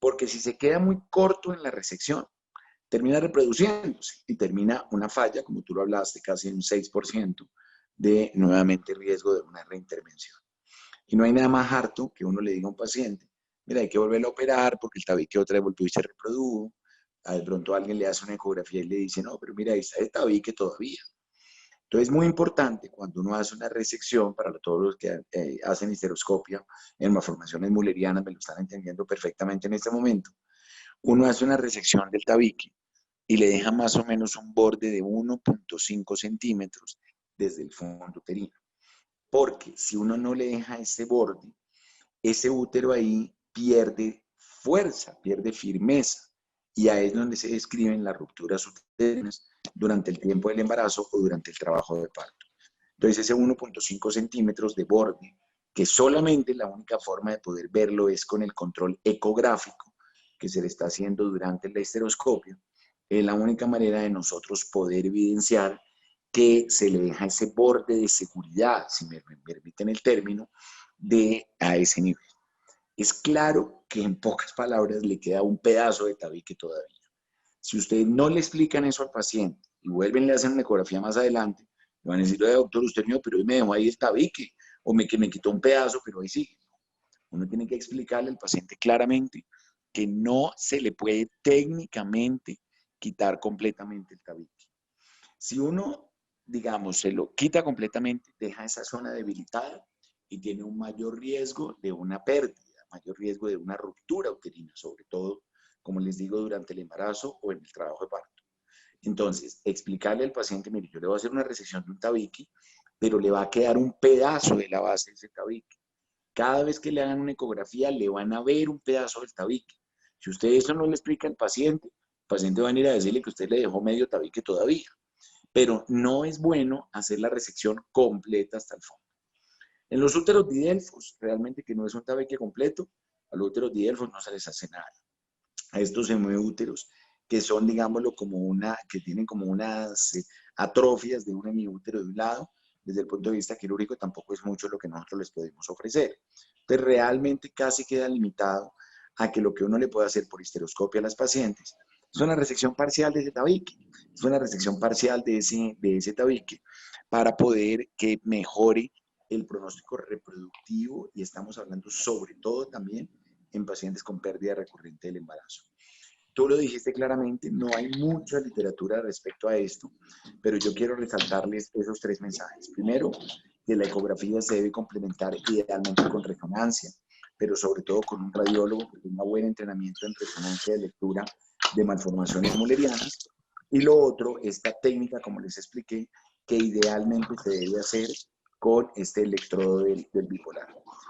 Porque si se queda muy corto en la resección, termina reproduciéndose y termina una falla, como tú lo hablaste, casi un 6% de nuevamente riesgo de una reintervención. Y no hay nada más harto que uno le diga a un paciente, mira, hay que volverlo a operar porque el tabique otra vez volvió y se reprodujo. De pronto alguien le hace una ecografía y le dice, no, pero mira, ahí está el tabique todavía. Entonces es muy importante cuando uno hace una resección, para todos los que hacen histeroscopia en malformaciones mullerianas, me lo están entendiendo perfectamente en este momento, uno hace una resección del tabique y le deja más o menos un borde de 1.5 centímetros desde el fondo uterino. Porque si uno no le deja ese borde, ese útero ahí pierde fuerza, pierde firmeza. Y ahí es donde se describen las rupturas uterinas durante el tiempo del embarazo o durante el trabajo de parto. Entonces ese 1.5 centímetros de borde, que solamente la única forma de poder verlo es con el control ecográfico que se le está haciendo durante la histeroscopia, es la única manera de nosotros poder evidenciar que se le deja ese borde de seguridad, si me permiten el término, a ese nivel. Es claro que en pocas palabras le queda un pedazo de tabique todavía. Si ustedes no le explican eso al paciente y vuelven y le hacen una ecografía más adelante, le van a decir, doctor, usted mío, pero hoy me dejó ahí el tabique, o que me quitó un pedazo, pero ahí sigue. Uno tiene que explicarle al paciente claramente que no se le puede técnicamente quitar completamente el tabique. Si uno, digamos, se lo quita completamente, deja esa zona debilitada y tiene un mayor riesgo de una pérdida, mayor riesgo de una ruptura uterina, sobre todo, como les digo, durante el embarazo o en el trabajo de parto. Entonces, explicarle al paciente, mire, yo le voy a hacer una resección de un tabique, pero le va a quedar un pedazo de la base de ese tabique. Cada vez que le hagan una ecografía, le van a ver un pedazo del tabique. Si usted eso no le explica al paciente, el paciente va a ir a decirle que usted le dejó medio tabique todavía. Pero no es bueno hacer la resección completa hasta el fondo. En los úteros didelfos, realmente que no es un tabique completo, a los úteros didelfos no se les hace nada. A estos hemiúteros, que son, digámoslo, que tienen como unas atrofias de un hemiútero de un lado, desde el punto de vista quirúrgico tampoco es mucho lo que nosotros les podemos ofrecer. Entonces realmente casi queda limitado a que lo que uno le puede hacer por histeroscopia a las pacientes es una resección parcial de ese tabique, es una resección parcial de ese tabique para poder que mejore el pronóstico reproductivo, y estamos hablando sobre todo también en pacientes con pérdida recurrente del embarazo. Tú lo dijiste claramente, no hay mucha literatura respecto a esto, pero yo quiero resaltarles esos 3 mensajes. Primero, que la ecografía se debe complementar idealmente con resonancia, pero sobre todo con un radiólogo que tenga buen entrenamiento en resonancia de lectura de malformaciones mullerianas. Y lo otro, esta técnica, como les expliqué, que idealmente se debe hacer con este electrodo del bipolar.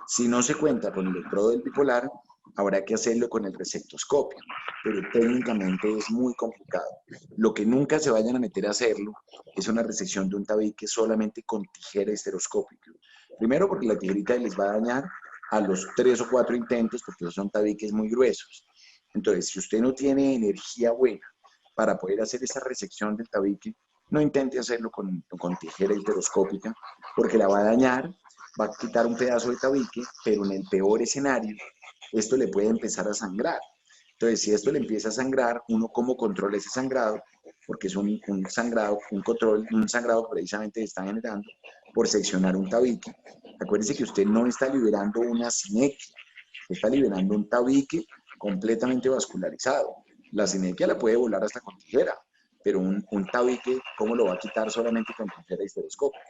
Si no se cuenta con el electrodo del bipolar, habrá que hacerlo con el resectoscopio, pero técnicamente es muy complicado. Lo que nunca se vayan a meter a hacerlo es una resección de un tabique solamente con tijera histeroscópica. Primero porque la tijerita les va a dañar a los 3 o 4 intentos, porque son tabiques muy gruesos. Entonces, si usted no tiene energía buena para poder hacer esa resección del tabique, no intente hacerlo con tijera histeroscópica, porque la va a dañar, va a quitar un pedazo de tabique, pero en el peor escenario, esto le puede empezar a sangrar. Entonces, si esto le empieza a sangrar, uno cómo controla ese sangrado, porque es un sangrado, un sangrado que precisamente está generando por seccionar un tabique. Acuérdense que usted no está liberando una sinequia, está liberando un tabique completamente vascularizado. La sinepia la puede volar hasta con tijera, pero un tabique, ¿cómo lo va a quitar solamente con tijera histeroscópica?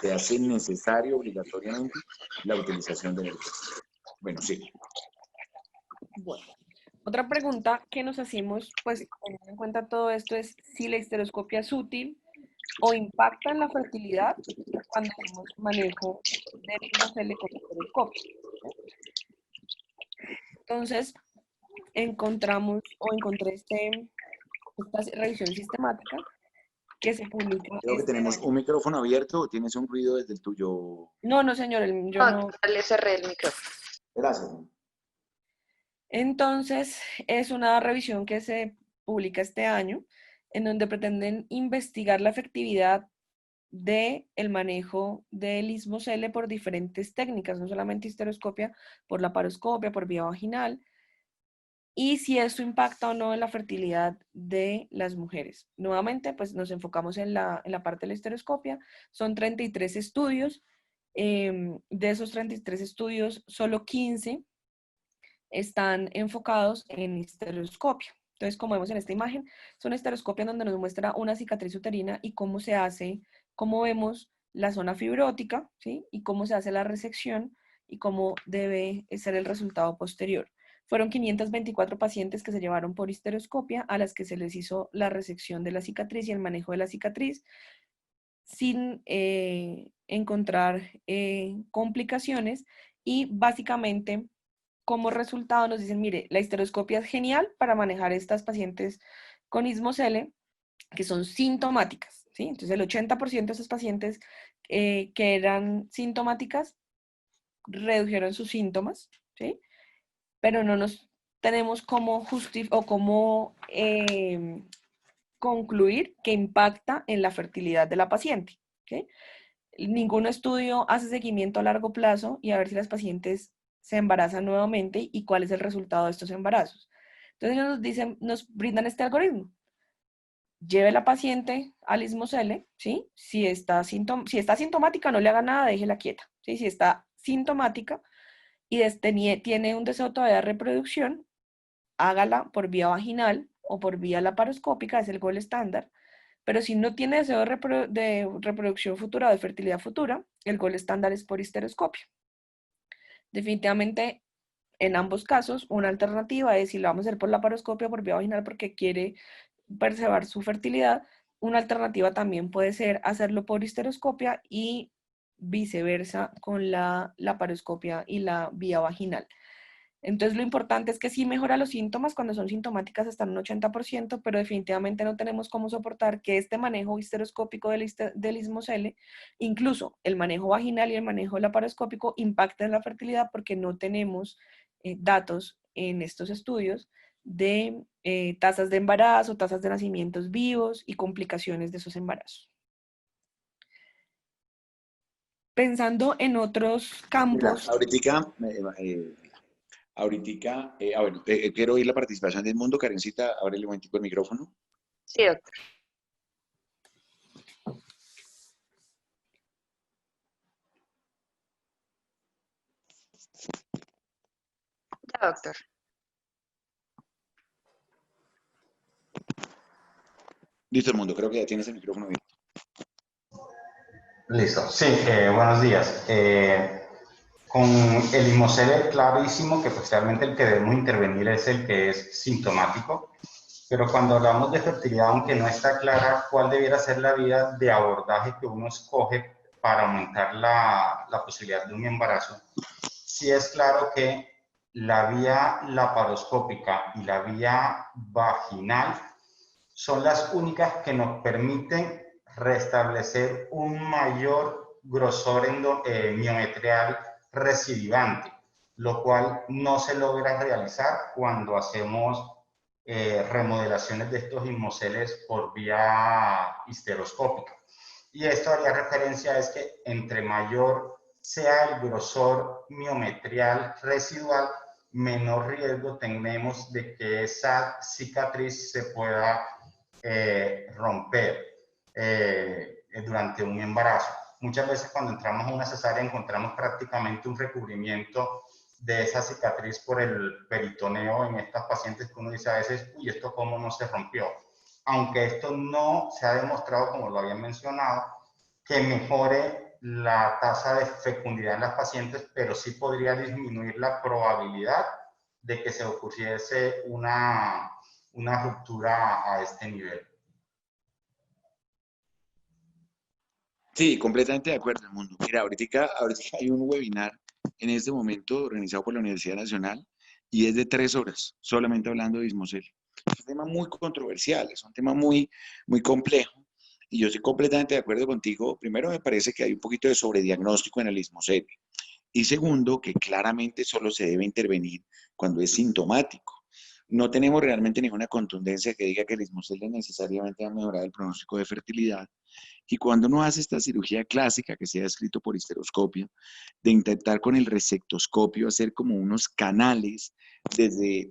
Se hace necesario obligatoriamente la utilización de energía. Bueno, sí. Bueno, otra pregunta que nos hacemos, pues teniendo en cuenta todo esto, es si la histeroscopia es útil o impacta en la fertilidad cuando hacemos manejo del hemocele con histeroscopio. Entonces, encontré esta revisión sistemática que se publica Creo que este tenemos año. un micrófono abierto o tienes un ruido desde el tuyo. No, no, señor, yo No, no. ya le cerré el micrófono. Gracias. Entonces, es una revisión que se publica este año, en donde pretenden investigar la efectividad del manejo del ismocele por diferentes técnicas, no solamente histeroscopia, por la paroscopia, por vía vaginal, y si esto impacta o no en la fertilidad de las mujeres. Nuevamente, pues nos enfocamos en la parte de la histeroscopia. Son 33 estudios. De esos 33 estudios, solo 15 están enfocados en histeroscopia. Entonces, como vemos en esta imagen, es una histeroscopia donde nos muestra una cicatriz uterina y cómo se hace, cómo vemos la zona fibrótica, ¿sí? Y cómo se hace la resección y cómo debe ser el resultado posterior. Fueron 524 pacientes que se llevaron por histeroscopia a las que se les hizo la resección de la cicatriz y el manejo de la cicatriz sin encontrar complicaciones y básicamente como resultado nos dicen, mire, la histeroscopia es genial para manejar estas pacientes con ismocele que son sintomáticas, ¿sí? Entonces el 80% de esas pacientes que eran sintomáticas redujeron sus síntomas, ¿sí? Pero no nos tenemos cómo justificar o cómo concluir que impacta en la fertilidad de la paciente, ¿ok? Ningún estudio hace seguimiento a largo plazo y a ver si las pacientes se embarazan nuevamente y cuál es el resultado de estos embarazos. Entonces ellos nos dicen, nos brindan este algoritmo. Lleve la paciente al ismocele, ¿sí? Si está sintomática, no le haga nada, déjela quieta, ¿sí? Si está sintomática y tiene un deseo todavía de reproducción, hágala por vía vaginal o por vía laparoscópica, es el gol estándar. Pero si no tiene deseo de reproducción futura o de fertilidad futura, el gol estándar es por histeroscopia. Definitivamente, en ambos casos, una alternativa es si lo vamos a hacer por laparoscopia o por vía vaginal porque quiere preservar su fertilidad. Una alternativa también puede ser hacerlo por histeroscopia y viceversa con la laparoscopia y la vía vaginal. Entonces, lo importante es que sí mejora los síntomas cuando son sintomáticas hasta un 80%, pero definitivamente no tenemos cómo soportar que este manejo histeroscópico del ismocele, incluso el manejo vaginal y el manejo laparoscópico, impacten la fertilidad porque no tenemos datos en estos estudios de tasas de embarazo, tasas de nacimientos vivos y complicaciones de esos embarazos. Pensando en otros Mira, campos. bueno, quiero oír la participación del mundo. Karencita, ábrele un momentico el micrófono. Sí, doctor. Ya, doctor. Listo, el mundo, creo que ya tienes el micrófono abierto. Listo, sí, buenos días. Con el ismocele clarísimo que pues realmente el que debemos intervenir es el que es sintomático, pero cuando hablamos de fertilidad, aunque no está clara cuál debiera ser la vía de abordaje que uno escoge para aumentar la posibilidad de un embarazo, sí es claro que la vía laparoscópica y la vía vaginal son las únicas que nos permiten restablecer un mayor grosor miometrial recidivante, lo cual no se logra realizar cuando hacemos remodelaciones de estos ismoceles por vía histeroscópica. Y esto haría referencia a que entre mayor sea el grosor miometrial residual, menor riesgo tenemos de que esa cicatriz se pueda romper durante un embarazo. Muchas veces cuando entramos a una cesárea encontramos prácticamente un recubrimiento de esa cicatriz por el peritoneo en estas pacientes que uno dice a veces, uy, ¿esto cómo no se rompió? Aunque esto no se ha demostrado, como lo había mencionado, que mejore la tasa de fecundidad en las pacientes, pero sí podría disminuir la probabilidad de que se ocurriese una ruptura a este nivel. Sí, completamente de acuerdo, Mundo. Mira, ahorita hay un webinar en este momento organizado por la Universidad Nacional y es de 3 horas, solamente hablando de Ismosel. Es un tema muy controversial, es un tema muy complejo y yo estoy completamente de acuerdo contigo. Primero, me parece que hay un poquito de sobrediagnóstico en el Ismosel y segundo, que claramente solo se debe intervenir cuando es sintomático. No tenemos realmente ninguna contundencia que diga que el Ismosel necesariamente va a mejorar el pronóstico de fertilidad. Y cuando uno hace esta cirugía clásica que se ha descrito por histeroscopio, de intentar con el resectoscopio hacer como unos canales desde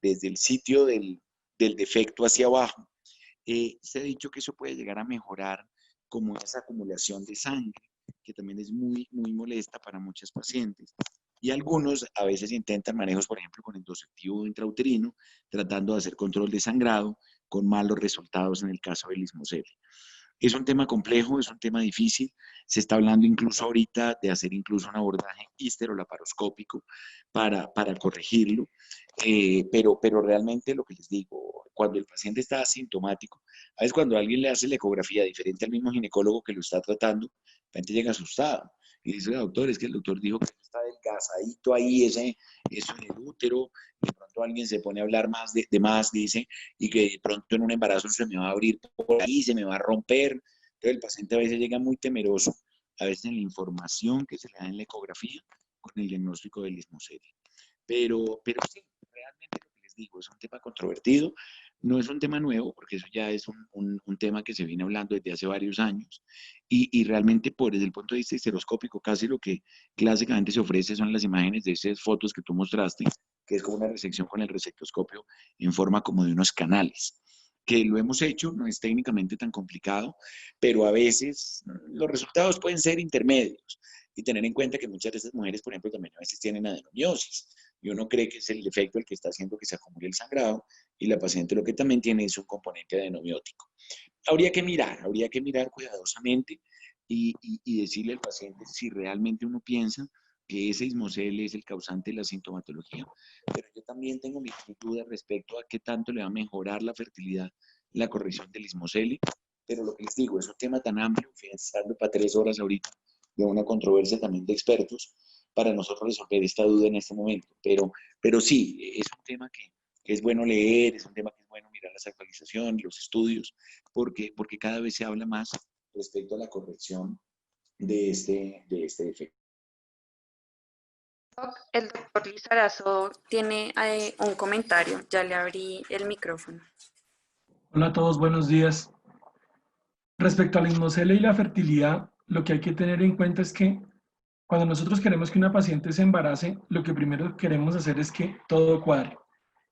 el sitio del defecto hacia abajo, se ha dicho que eso puede llegar a mejorar como esa acumulación de sangre, que también es muy molesta para muchas pacientes. Y algunos a veces intentan manejos, por ejemplo, con endosectivo intrauterino, tratando de hacer control de sangrado, con malos resultados en el caso del Ismosel. Es un tema complejo, es un tema difícil. Se está hablando incluso ahorita de hacer incluso un abordaje histerolaparoscópico para corregirlo. Pero realmente lo que les digo, cuando el paciente está asintomático, a veces cuando alguien le hace la ecografía diferente al mismo ginecólogo que lo está tratando, la gente llega asustado y dice, doctor, es que el doctor dijo que está delgazadito ahí, eso en el útero, de pronto alguien se pone a hablar más de más, dice, y que de pronto en un embarazo se me va a abrir por ahí, se me va a romper. Entonces el paciente a veces llega muy temeroso, a veces en la información que se le da en la ecografía con el diagnóstico del Ismosel. Pero sí, realmente lo que les digo, es un tema controvertido, no es un tema nuevo, porque eso ya es un tema que se viene hablando desde hace varios años, y realmente desde el punto de vista histeroscópico, casi lo que clásicamente se ofrece son las imágenes de esas fotos que tú mostraste, que es como una resección con el resectoscopio en forma como de unos canales, que lo hemos hecho, no es técnicamente tan complicado, pero a veces los resultados pueden ser intermedios, y tener en cuenta que muchas de estas mujeres, por ejemplo, también a veces tienen adenomiosis, y uno cree que es el defecto el que está haciendo que se acumule el sangrado, y la paciente lo que también tiene es un componente adenomiótico. Habría que mirar cuidadosamente y decirle al paciente si realmente uno piensa que ese Ismosel es el causante de la sintomatología, pero yo también tengo mis dudas respecto a qué tanto le va a mejorar la fertilidad la corrección del Ismosel, pero lo que les digo, es un tema tan amplio, estando para 3 horas ahorita, de una controversia también de expertos, para nosotros resolver esta duda en este momento, pero sí, es un tema que es bueno leer, es un tema que es bueno mirar las actualizaciones, los estudios, porque cada vez se habla más respecto a la corrección de este defecto. El doctor Lizarazo tiene un comentario. Ya le abrí el micrófono. Hola a todos, buenos días. Respecto al Ismosel y la fertilidad, lo que hay que tener en cuenta es que cuando nosotros queremos que una paciente se embarace, lo que primero queremos hacer es que todo cuadre.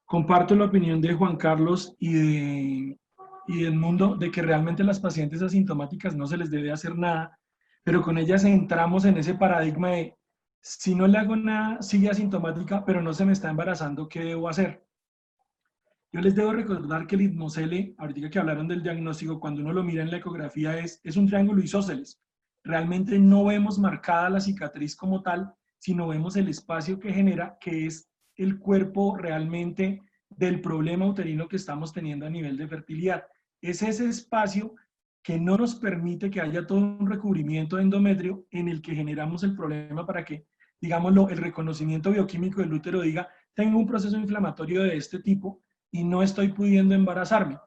Comparto la opinión de Juan Carlos y del mundo de que realmente las pacientes asintomáticas no se les debe hacer nada, pero con ellas entramos en ese paradigma de si no le hago nada, sigue asintomática, pero no se me está embarazando, ¿qué debo hacer? Yo les debo recordar que el Ismosel, ahorita que hablaron del diagnóstico, cuando uno lo mira en la ecografía es un triángulo isósceles. Realmente no vemos marcada la cicatriz como tal, sino vemos el espacio que genera, que es el cuerpo realmente del problema uterino que estamos teniendo a nivel de fertilidad. Es ese espacio que no nos permite que haya todo un recubrimiento de endometrio en el que generamos el problema para que, digámoslo, el reconocimiento bioquímico del útero diga, tengo un proceso inflamatorio de este tipo y no estoy pudiendo embarazarme.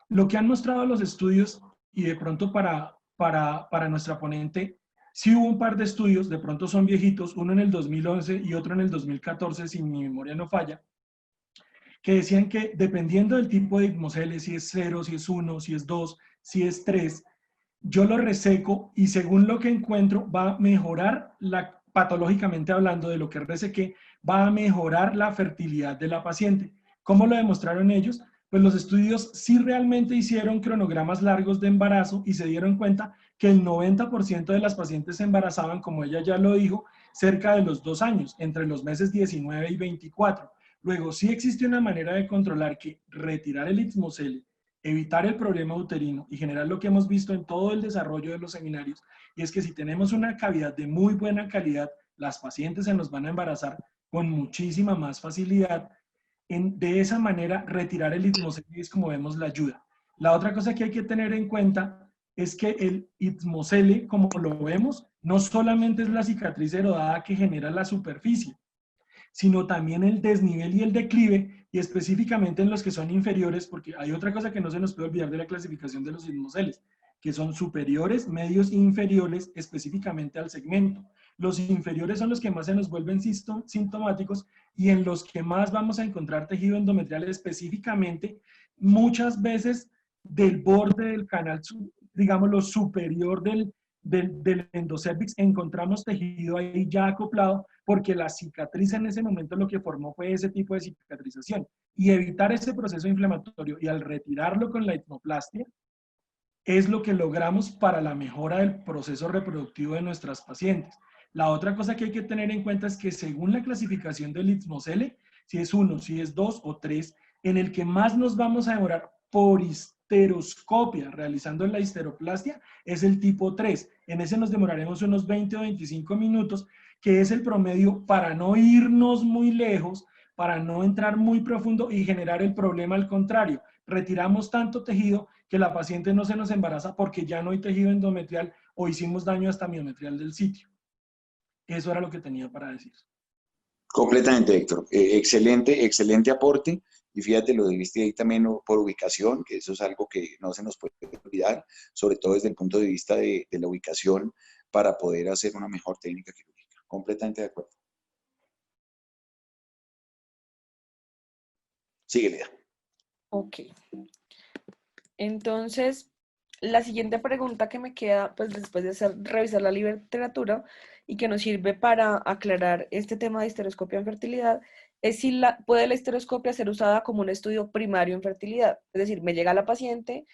Lo que han mostrado los estudios, y de pronto para nuestra ponente, sí hubo un par de estudios, de pronto son viejitos, uno en el 2011 y otro en el 2014, si mi memoria no falla, que decían que dependiendo del tipo de Ismosel, si es 0, si es 1, si es 2, si es 3, yo lo reseco y según lo que encuentro va a mejorar, patológicamente hablando de lo que resequé, va a mejorar la fertilidad de la paciente. ¿Cómo lo demostraron ellos? pues los estudios sí realmente hicieron cronogramas largos de embarazo y se dieron cuenta que el 90% de las pacientes se embarazaban, como ella ya lo dijo, cerca de los 2 años, entre los meses 19 y 24. Luego, sí existe una manera de controlar que retirar el istmocele, evitar el problema uterino y generar lo que hemos visto en todo el desarrollo de los seminarios, y es que si tenemos una cavidad de muy buena calidad, las pacientes se nos van a embarazar con muchísima más facilidad. De esa manera, retirar el istmocele es como vemos la ayuda. La otra cosa que hay que tener en cuenta es que el istmocele, como lo vemos, no solamente es la cicatriz erodada que genera la superficie, sino también el desnivel y el declive, y específicamente en los que son inferiores, porque hay otra cosa que no se nos puede olvidar de la clasificación de los istmoceles, que son superiores, medios e inferiores, específicamente al segmento. Los inferiores son los que más se nos vuelven sintomáticos y en los que más vamos a encontrar tejido endometrial, específicamente muchas veces del borde del canal, digamos, lo superior del endocervix, encontramos tejido ahí ya acoplado, porque la cicatriz en ese momento lo que formó fue ese tipo de cicatrización. Y evitar ese proceso inflamatorio y al retirarlo con la hipnoplastia, es lo que logramos para la mejora del proceso reproductivo de nuestras pacientes. La otra cosa que hay que tener en cuenta es que según la clasificación del istmocele, si es 1, si es 2 o 3, en el que más nos vamos a demorar por histeroscopia, realizando la histeroplastia, es el tipo 3. En ese nos demoraremos unos 20 o 25 minutos, que es el promedio para no irnos muy lejos, para no entrar muy profundo y generar el problema al contrario. Retiramos tanto tejido que la paciente no se nos embaraza porque ya no hay tejido endometrial o hicimos daño hasta miometrial del sitio. Eso era lo que tenía para decir. Completamente, Héctor. Excelente, excelente aporte. Y fíjate, lo diste ahí también por ubicación, que eso es algo que no se nos puede olvidar, sobre todo desde el punto de vista de la ubicación, para poder hacer una mejor técnica quirúrgica. Completamente de acuerdo. Sigue, Lida. Ok. Entonces, la siguiente pregunta que me queda, pues después de revisar la literatura y que nos sirve para aclarar este tema de histeroscopia en fertilidad, es si puede la histeroscopia ser usada como un estudio primario en fertilidad. Es decir, me llega la paciente,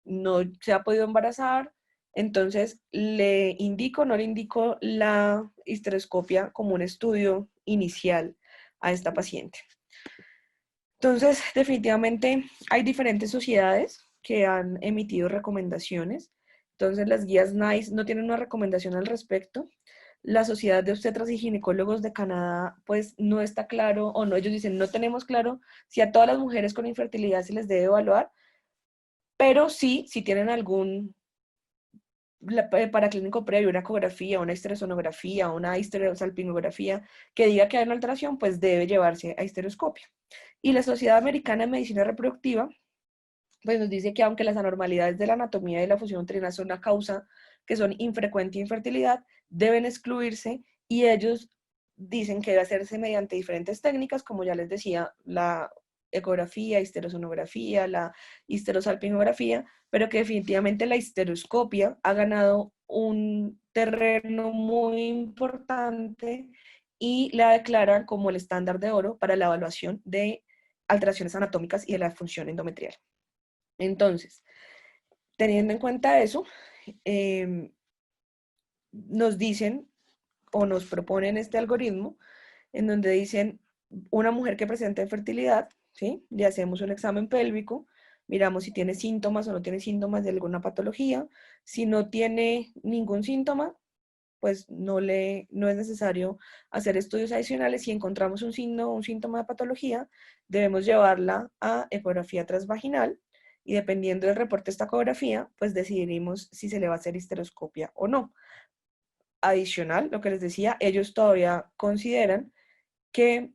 no se ha podido embarazar, entonces le indico, no le indico la histeroscopia como un estudio inicial a esta paciente. Entonces, definitivamente hay diferentes sociedades que han emitido recomendaciones. Entonces, las guías NICE no tienen una recomendación al respecto. La Sociedad de Obstetras y Ginecólogos de Canadá, pues no está claro, o no, ellos dicen, no tenemos claro si a todas las mujeres con infertilidad se les debe evaluar, pero sí, si tienen algún paraclínico previo, una ecografía, una histerosonografía, una histerosalpingografía que diga que hay una alteración, pues debe llevarse a histeroscopia. Y la Sociedad Americana de Medicina Reproductiva pues nos dice que aunque las anormalidades de la anatomía y la función uterina son una causa que son infrecuente infertilidad, deben excluirse y ellos dicen que debe hacerse mediante diferentes técnicas, como ya les decía, la ecografía, histerosonografía, la histerosalpingografía, pero que definitivamente la histeroscopia ha ganado un terreno muy importante y la declaran como el estándar de oro para la evaluación de alteraciones anatómicas y de la función endometrial. Entonces, teniendo en cuenta eso, nos dicen o nos proponen este algoritmo en donde dicen una mujer que presenta infertilidad, ¿sí? Le hacemos un examen pélvico, miramos si tiene síntomas o no tiene síntomas de alguna patología. Si no tiene ningún síntoma, pues no es necesario hacer estudios adicionales. Si encontramos un síntoma de patología, debemos llevarla a ecografía transvaginal y dependiendo del reporte de esta ecografía, pues decidiremos si se le va a hacer histeroscopia o no. Adicional, lo que les decía, ellos todavía consideran que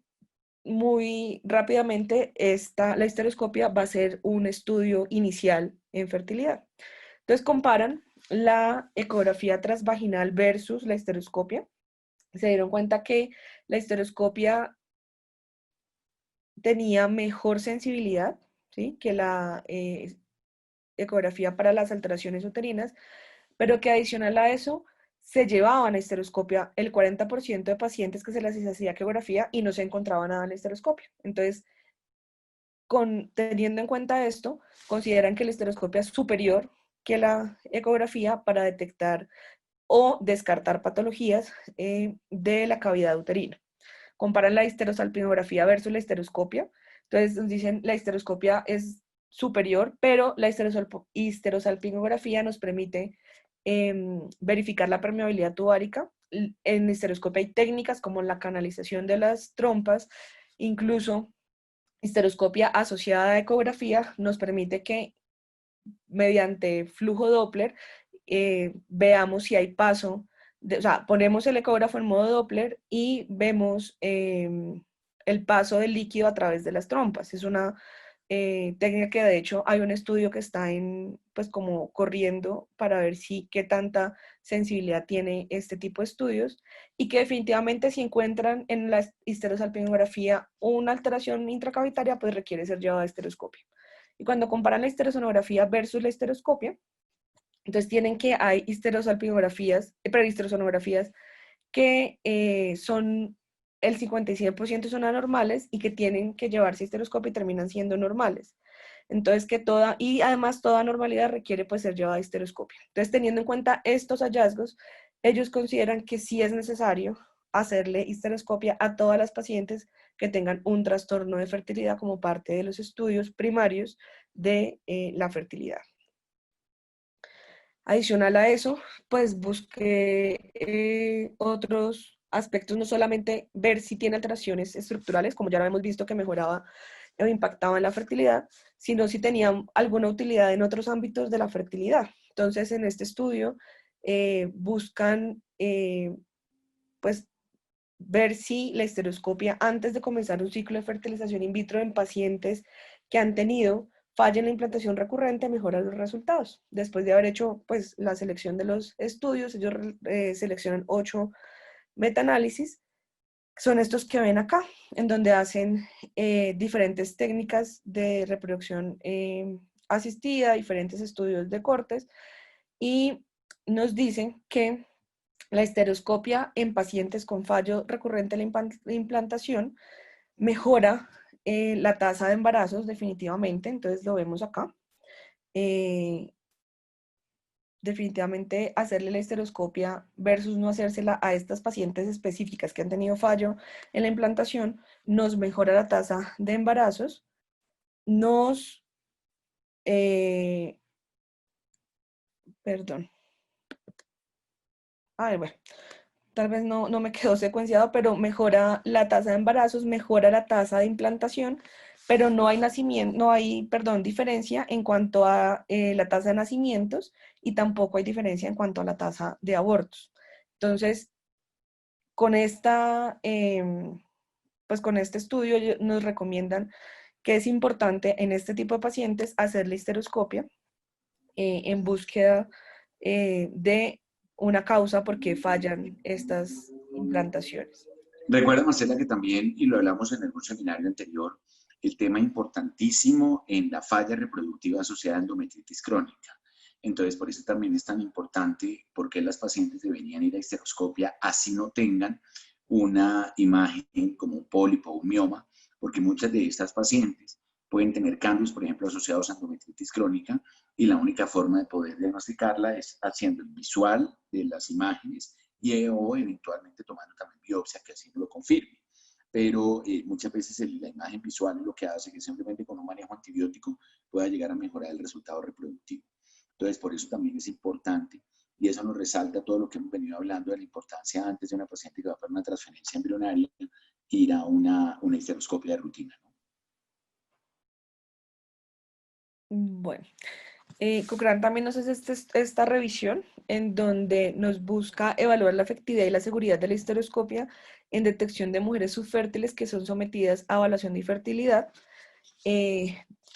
muy rápidamente la histeroscopia va a ser un estudio inicial en fertilidad. Entonces comparan la ecografía transvaginal versus la histeroscopia. Se dieron cuenta que la histeroscopia tenía mejor sensibilidad, ¿sí? Que la ecografía para las alteraciones uterinas, pero que adicional a eso se llevaban a histeroscopia el 40% de pacientes que se les hacía ecografía y no se encontraba nada en la histeroscopia. Entonces, teniendo en cuenta esto, consideran que la histeroscopia es superior que la ecografía para detectar o descartar patologías de la cavidad uterina. Comparan la histerosalpingografía versus la histeroscopia. Entonces nos dicen la histeroscopia es superior, pero la histerosalpingografía nos permite verificar la permeabilidad tubárica. En histeroscopia hay técnicas como la canalización de las trompas, incluso histeroscopia asociada a ecografía nos permite que mediante flujo Doppler veamos si hay paso, o sea, ponemos el ecógrafo en modo Doppler y vemos el paso del líquido a través de las trompas. Es una técnica que de hecho hay un estudio que está pues como corriendo para ver si qué tanta sensibilidad tiene este tipo de estudios y que definitivamente si encuentran en la histerosalpingografía una alteración intracavitaria pues requiere ser llevada a estereoscopia. Y cuando comparan la histerosonografía versus la histeroscopia, entonces tienen que hay prehisterosonografías que son el 57% son anormales y que tienen que llevarse histeroscopia y terminan siendo normales. Entonces y además toda anormalidad requiere pues ser llevada a histeroscopia. Entonces teniendo en cuenta estos hallazgos, ellos consideran que sí es necesario hacerle histeroscopia a todas las pacientes que tengan un trastorno de fertilidad como parte de los estudios primarios de la fertilidad. Adicional a eso, pues busqué otros aspectos, no solamente ver si tiene alteraciones estructurales, como ya lo hemos visto que mejoraba o impactaba en la fertilidad, sino si tenía alguna utilidad en otros ámbitos de la fertilidad. Entonces, en este estudio buscan pues ver si la histeroscopia antes de comenzar un ciclo de fertilización in vitro en pacientes que han tenido falla en la implantación recurrente mejora los resultados. Después de haber hecho pues la selección de los estudios, ellos seleccionan 8 metaanálisis, son estos que ven acá, en donde hacen diferentes técnicas de reproducción asistida, diferentes estudios de cortes, y nos dicen que la histeroscopia en pacientes con fallo recurrente en la implantación mejora la tasa de embarazos definitivamente, entonces lo vemos acá. Definitivamente hacerle la histeroscopia versus no hacérsela a estas pacientes específicas que han tenido fallo en la implantación nos mejora la tasa de embarazos, perdón. Bueno, tal vez no me quedó secuenciado, pero mejora la tasa de embarazos, mejora la tasa de implantación, pero no hay diferencia en cuanto a la tasa de nacimientos y tampoco hay diferencia en cuanto a la tasa de abortos. Entonces, con con este estudio nos recomiendan que es importante en este tipo de pacientes hacer la histeroscopia en búsqueda de una causa por qué fallan estas implantaciones. Recuerda, Marcela, que también, y lo hablamos en algún seminario anterior, el tema importantísimo en la falla reproductiva asociada a endometritis crónica. Entonces, por eso también es tan importante porque las pacientes deberían ir a histeroscopia así no tengan una imagen como un pólipo o un mioma, porque muchas de estas pacientes pueden tener cambios, por ejemplo, asociados a endometritis crónica, y la única forma de poder diagnosticarla es haciendo el visual de las imágenes o eventualmente tomando también biopsia que así lo confirme. Pero muchas veces la imagen visual lo que hace que simplemente con un manejo antibiótico pueda llegar a mejorar el resultado reproductivo. Entonces, por eso también es importante, y eso nos resalta todo lo que hemos venido hablando de la importancia antes de una paciente que va para una transferencia embrionaria, ir a una histeroscopia de rutina, ¿no? Bueno, Cochrane también nos hace esta revisión en donde nos busca evaluar la efectividad y la seguridad de la histeroscopia en detección de mujeres subfértiles que son sometidas a evaluación de infertilidad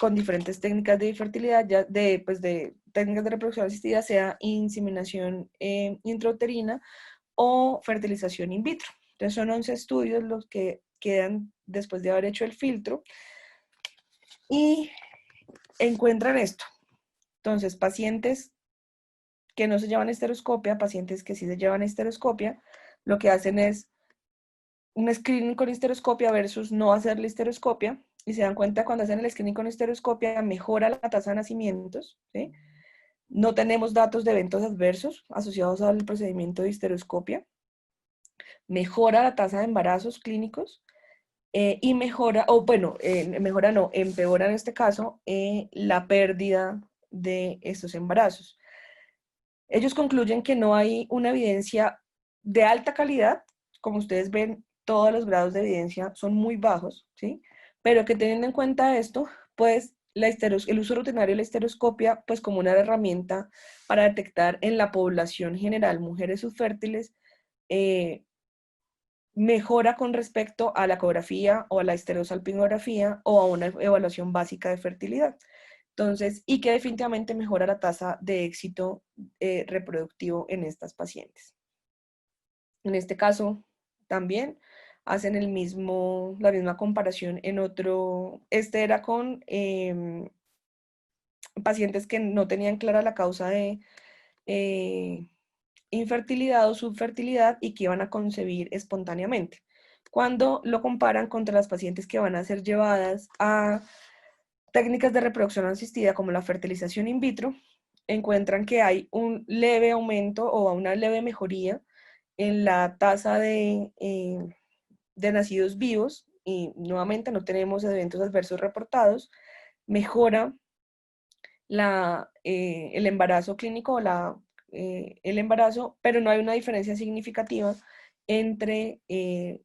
con diferentes técnicas de infertilidad, de técnicas de reproducción asistida, sea inseminación intrauterina o fertilización in vitro. Entonces son 11 estudios los que quedan después de haber hecho el filtro y encuentran esto. Entonces, pacientes que no se llevan histeroscopia, pacientes que sí se llevan histeroscopia, lo que hacen es un screening con histeroscopia versus no hacer la histeroscopia. y se dan cuenta cuando hacen el screening con histeroscopia, mejora la tasa de nacimientos, ¿sí? No tenemos datos de eventos adversos asociados al procedimiento de histeroscopia. Mejora la tasa de embarazos clínicos y mejora, mejora no, empeora en este caso la pérdida de estos embarazos. Ellos concluyen que no hay una evidencia de alta calidad, como ustedes ven, todos los grados de evidencia son muy bajos, ¿sí? Pero que teniendo en cuenta esto, pues el uso rutinario de la histeroscopia, pues como una herramienta para detectar en la población general mujeres subfértiles, mejora con respecto a la ecografía o a la histerosalpingografía o a una evaluación básica de fertilidad. Entonces, y que definitivamente mejora la tasa de éxito reproductivo en estas pacientes. En este caso, también hacen la misma comparación en otro, este era con pacientes que no tenían clara la causa de infertilidad o subfertilidad y que iban a concebir espontáneamente. Cuando lo comparan contra las pacientes que van a ser llevadas a técnicas de reproducción asistida como la fertilización in vitro, encuentran que hay un leve aumento o una leve mejoría en la tasa de nacidos vivos, y nuevamente no tenemos eventos adversos reportados. Mejora el embarazo clínico o el embarazo, pero no hay una diferencia significativa entre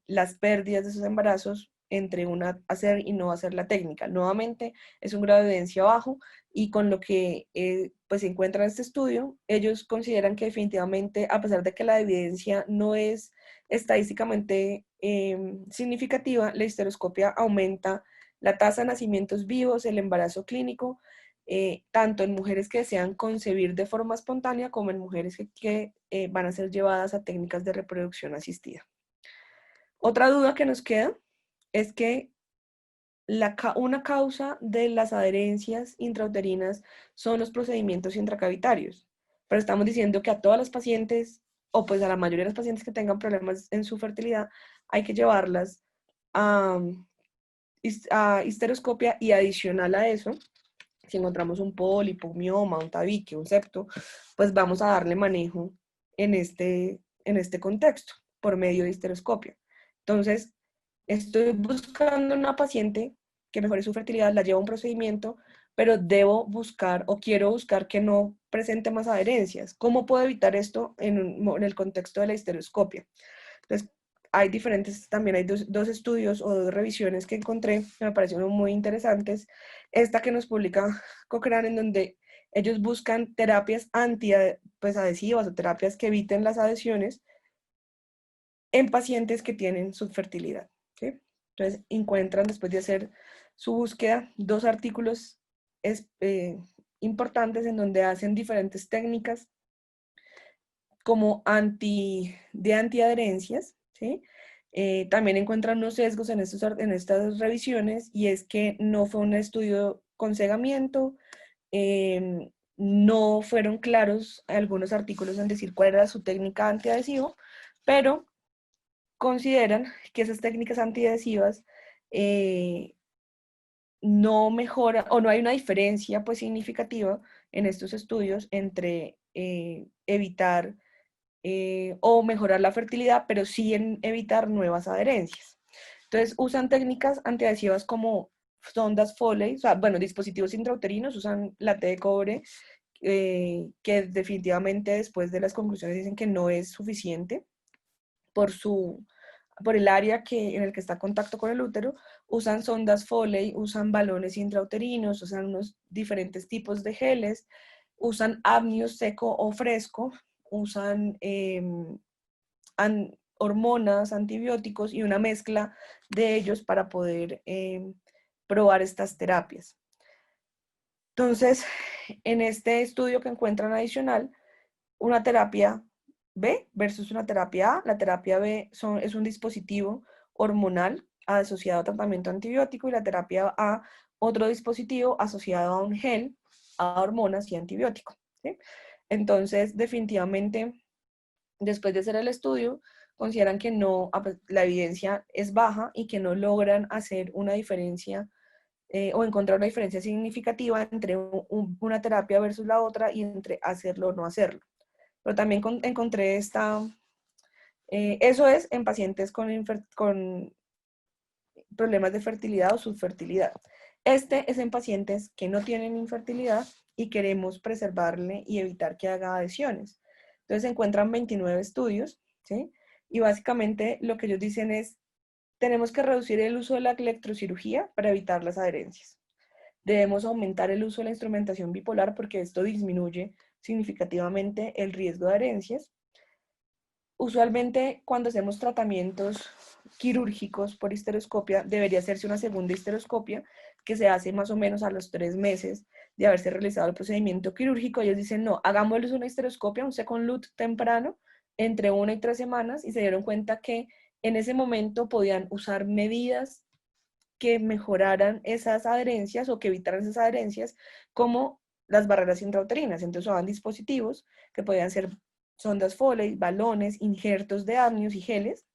las pérdidas de esos embarazos entre hacer y no hacer la técnica. Nuevamente, es un grado de evidencia bajo y con lo que pues se encuentra en este estudio, ellos consideran que definitivamente, a pesar de que la evidencia no es estadísticamente significativa, la histeroscopia aumenta la tasa de nacimientos vivos, el embarazo clínico, tanto en mujeres que desean concebir de forma espontánea como en mujeres que van a ser llevadas a técnicas de reproducción asistida. Otra duda que nos queda es que una causa de las adherencias intrauterinas son los procedimientos intracavitarios, pero estamos diciendo que a todas las pacientes, o pues a la mayoría de las pacientes que tengan problemas en su fertilidad, hay que llevarlas a histeroscopia, y adicional a eso, si encontramos un pólipo, un mioma, un tabique, un septo, pues vamos a darle manejo en este contexto por medio de histeroscopia. Entonces, estoy buscando una paciente que mejore su fertilidad, la llevo a un procedimiento, pero debo buscar o quiero buscar que no presente más adherencias. ¿Cómo puedo evitar esto en el contexto de la histeroscopia? Entonces, también hay dos estudios o dos revisiones que encontré que me parecieron muy interesantes. Esta que nos publica Cochrane, en donde ellos buscan terapias adhesivas o terapias que eviten las adhesiones en pacientes que tienen subfertilidad, ¿sí? Entonces, encuentran, después de hacer su búsqueda, dos artículos importantes en donde hacen diferentes técnicas como de antiadherencias, ¿sí? También encuentran unos sesgos en estas revisiones, y es que no fue un estudio con cegamiento, no fueron claros algunos artículos en decir cuál era su técnica antiadhesivo, pero consideran que esas técnicas antiadhesivas no mejoran o no hay una diferencia pues significativa en estos estudios entre evitar o mejorar la fertilidad, pero sí en evitar nuevas adherencias. Entonces usan técnicas antiadhesivas como sondas Foley, dispositivos intrauterinos, usan la T de cobre, que definitivamente después de las conclusiones dicen que no es suficiente por el área en el que está en contacto con el útero. Usan sondas Foley, usan balones intrauterinos, usan unos diferentes tipos de geles, usan amnio seco o fresco, usan hormonas, antibióticos y una mezcla de ellos para poder probar estas terapias. Entonces, en este estudio que encuentran adicional, una terapia B versus una terapia A. La terapia B es un dispositivo hormonal asociado a tratamiento antibiótico, y la terapia A, otro dispositivo asociado a un gel, a hormonas y antibiótico, ¿sí? Entonces, definitivamente, después de hacer el estudio, consideran que la evidencia es baja y que no logran hacer una diferencia o encontrar una diferencia significativa entre una terapia versus la otra y entre hacerlo o no hacerlo. Pero también encontré eso es en pacientes con problemas de fertilidad o subfertilidad. Este es en pacientes que no tienen infertilidad y queremos preservarle y evitar que haga adhesiones. Entonces se encuentran 29 estudios, ¿sí? Y básicamente lo que ellos dicen es, tenemos que reducir el uso de la electrocirugía para evitar las adherencias. Debemos aumentar el uso de la instrumentación bipolar porque esto disminuye significativamente el riesgo de adherencias. Usualmente cuando hacemos tratamientos quirúrgicos por histeroscopia, debería hacerse una segunda histeroscopia que se hace más o menos a los 3 meses de haberse realizado el procedimiento quirúrgico. Ellos dicen, no, hagámosles una histeroscopia, un second look temprano, entre 1 y 3 semanas, y se dieron cuenta que en ese momento podían usar medidas que mejoraran esas adherencias o que evitaran esas adherencias, como las barreras intrauterinas. Entonces usaban dispositivos que podían ser sondas Foley, balones, injertos de amnios y geles,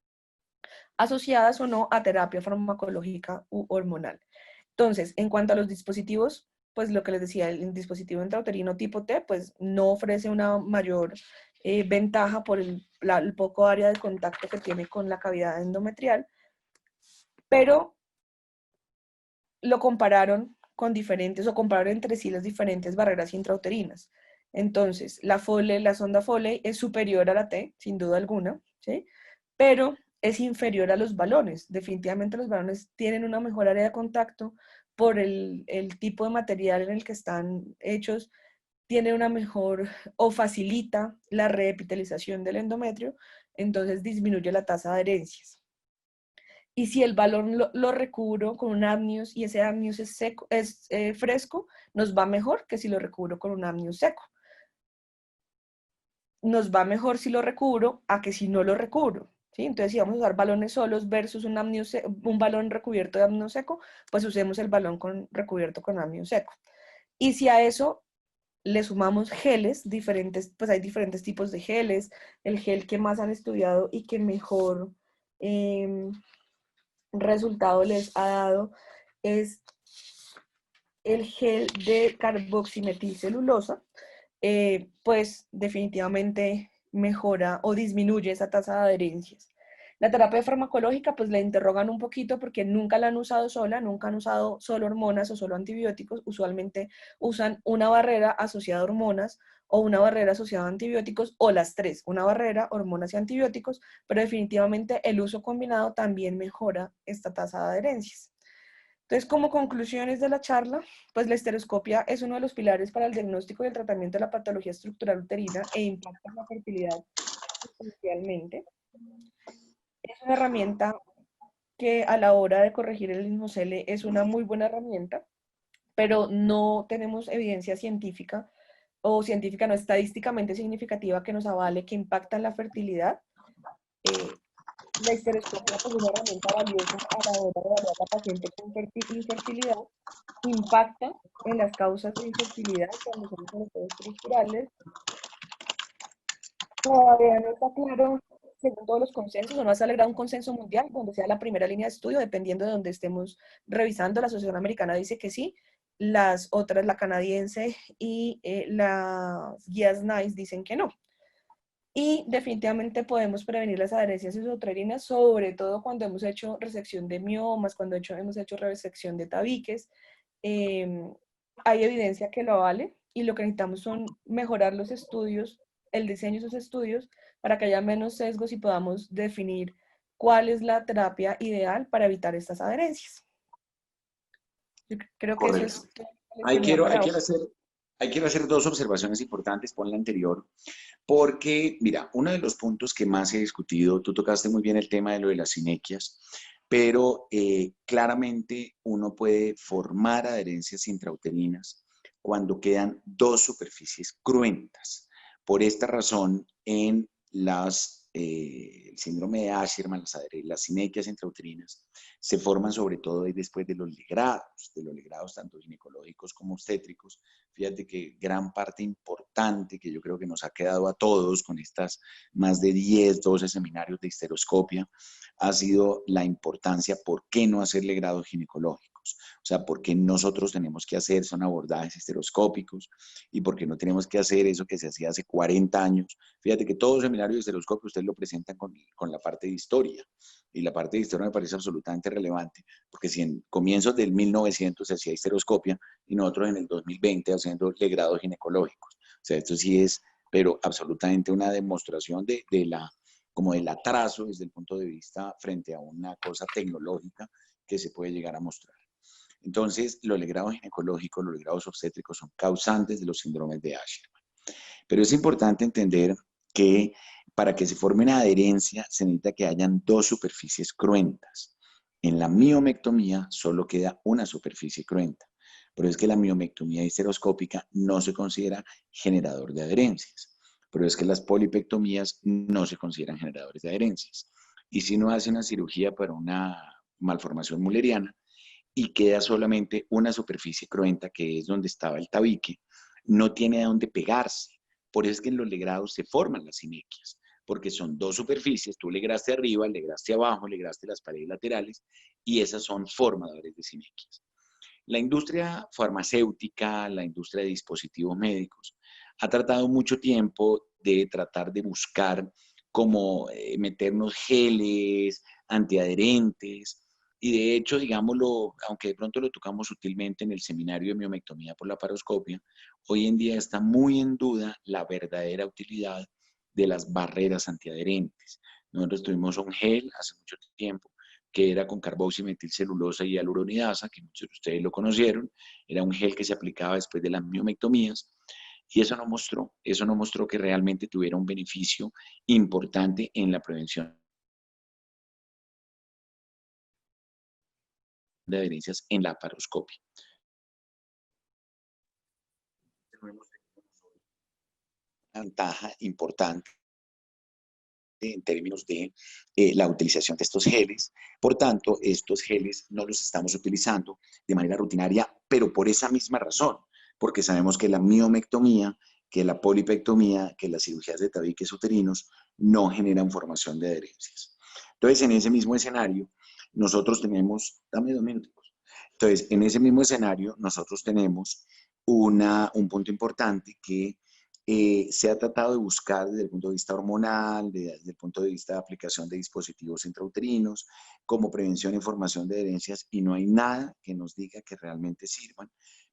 asociadas o no a terapia farmacológica u hormonal. Entonces, en cuanto a los dispositivos, pues lo que les decía, el dispositivo intrauterino tipo T, pues no ofrece una mayor ventaja por el poco área de contacto que tiene con la cavidad endometrial, pero lo compararon con diferentes, o compararon entre sí las diferentes barreras intrauterinas. Entonces, la sonda Foley es superior a la T, sin duda alguna, ¿sí? Pero es inferior a los balones. Definitivamente los balones tienen una mejor área de contacto por el tipo de material en el que están hechos, tiene una mejor, o facilita la reepitelización del endometrio, entonces disminuye la tasa de adherencias. Y si el balón lo recubro con un amnios y ese amnios es fresco, nos va mejor que si lo recubro con un amnios seco. Nos va mejor si lo recubro a que si no lo recubro, ¿sí? Entonces, si vamos a usar balones solos versus un balón recubierto de amnios seco, pues usemos el balón recubierto con amnios seco. Y si a eso le sumamos geles diferentes, pues hay diferentes tipos de geles. El gel que más han estudiado y que mejor resultado les ha dado es el gel de carboximetilcelulosa, pues definitivamente mejora o disminuye esa tasa de adherencias. La terapia farmacológica, pues la interrogan un poquito porque nunca la han usado sola, nunca han usado solo hormonas o solo antibióticos, usualmente usan una barrera asociada a hormonas o una barrera asociada a antibióticos o las tres, una barrera, hormonas y antibióticos, pero definitivamente el uso combinado también mejora esta tasa de adherencias. Entonces, como conclusiones de la charla, pues la histeroscopia es uno de los pilares para el diagnóstico y el tratamiento de la patología estructural uterina e impacta en la fertilidad esencialmente. Es una herramienta que a la hora de corregir el lismocele es una muy buena herramienta, pero no tenemos evidencia científica o científica no estadísticamente significativa que nos avale que impacta en la fertilidad. La histeroscopia pues, es una herramienta valiosa a la hora de evaluar a la paciente con infertilidad, impacta en las causas de infertilidad cuando son los estructurales. Todavía no está claro, según todos los consensos, o no se ha logrado un consenso mundial donde sea la primera línea de estudio, dependiendo de donde estemos revisando. La Asociación Americana dice que sí, las otras, la canadiense y las guías NICE dicen que no. Y definitivamente podemos prevenir las adherencias exouterinas, sobre todo cuando hemos hecho resección de miomas, cuando hemos hecho resección de tabiques. Hay evidencia que lo avale y lo que necesitamos son mejorar los estudios, el diseño de esos estudios para que haya menos sesgos y podamos definir cuál es la terapia ideal para evitar estas adherencias. Yo creo que Correcto. eso es todo lo que Ahí tenía para hoy. quiero hacer dos observaciones importantes, pon la anterior, porque, mira, uno de los puntos que más he discutido, tú tocaste muy bien el tema de lo de las sinequias, pero claramente uno puede formar adherencias intrauterinas cuando quedan dos superficies cruentas. Por esta razón, en el síndrome de Asherman, las sinequias intrauterinas, se forman sobre todo después de los legrados tanto ginecológicos como obstétricos. Fíjate que gran parte importante que yo creo que nos ha quedado a todos con estas más de 10, 12 seminarios de histeroscopia ha sido la importancia, ¿por qué no hacer legrados ginecológicos? histeroskópicos. O sea, ¿por qué nosotros tenemos que hacer son abordajes histeroscópicos y por qué no tenemos que hacer eso que se hacía hace 40 años? Fíjate que todo seminario de histeroscopio ustedes lo presentan con la parte de historia, y la parte de historia me parece absolutamente relevante, porque si en comienzos del 1900 se hacía histeroscopia y nosotros en el 2020 haciendo legrados ginecológicos. O sea, esto sí es, pero absolutamente una demostración como del atraso desde el punto de vista frente a una cosa tecnológica que se puede llegar a mostrar. Entonces, los legrados ginecológicos, los legrados obstétricos son causantes de los síndromes de Asherman. Pero es importante entender que para que se forme una adherencia se necesita que hayan dos superficies cruentas. En la miomectomía solo queda una superficie cruenta. Pero es que la miomectomía histeroscópica no se considera generador de adherencias. Pero es que las polipectomías no se consideran generadores de adherencias. Y si uno hace una cirugía para una malformación mulleriana y queda solamente una superficie cruenta, que es donde estaba el tabique, no tiene a dónde pegarse. Por eso es que en los legrados se forman las sinequias, porque son dos superficies, tú legraste arriba, legraste abajo, legraste las paredes laterales, y esas son formadores de sinequias. La industria farmacéutica, la industria de dispositivos médicos, ha tratado mucho tiempo de tratar de buscar cómo meternos geles, antiadherentes, y de hecho, digámoslo, aunque de pronto lo tocamos sutilmente en el seminario de miomectomía por laparoscopia, hoy en día está muy en duda la verdadera utilidad de las barreras antiadherentes. Nosotros tuvimos un gel hace mucho tiempo que era con carboximetilcelulosa y hialuronidasa, que muchos de ustedes lo conocieron. Era un gel que se aplicaba después de las miomectomías, y eso no mostró que realmente tuviera un beneficio importante en la prevención de adherencias en la laparoscopia. Una ventaja importante en términos de la utilización de estos geles. Por tanto, estos geles no los estamos utilizando de manera rutinaria, pero por esa misma razón, porque sabemos que la miomectomía, que la polipectomía, que las cirugías de tabiques uterinos no generan formación de adherencias. Entonces, en ese mismo escenario, nosotros tenemos, dame 2 minutos. Entonces, en ese mismo escenario, nosotros tenemos un punto importante que se ha tratado de buscar desde el punto de vista hormonal, desde el punto de vista de aplicación de dispositivos intrauterinos, como prevención y formación de adherencias, y no hay nada que nos diga que realmente sirvan,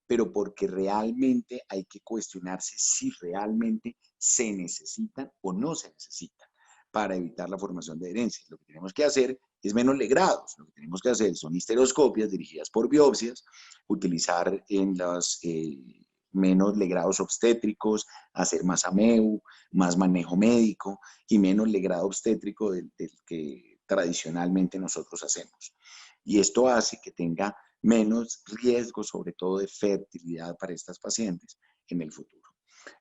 pero porque realmente hay que cuestionarse si realmente se necesitan o no se necesitan para evitar la formación de adherencias. Lo que tenemos que hacer es menos legrados, lo que tenemos que hacer son histeroscopias dirigidas por biopsias, utilizar en las menos legrados obstétricos, hacer más AMEU, más manejo médico y menos legrado obstétrico del que tradicionalmente nosotros hacemos. Y esto hace que tenga menos riesgo, sobre todo de fertilidad para estas pacientes en el futuro.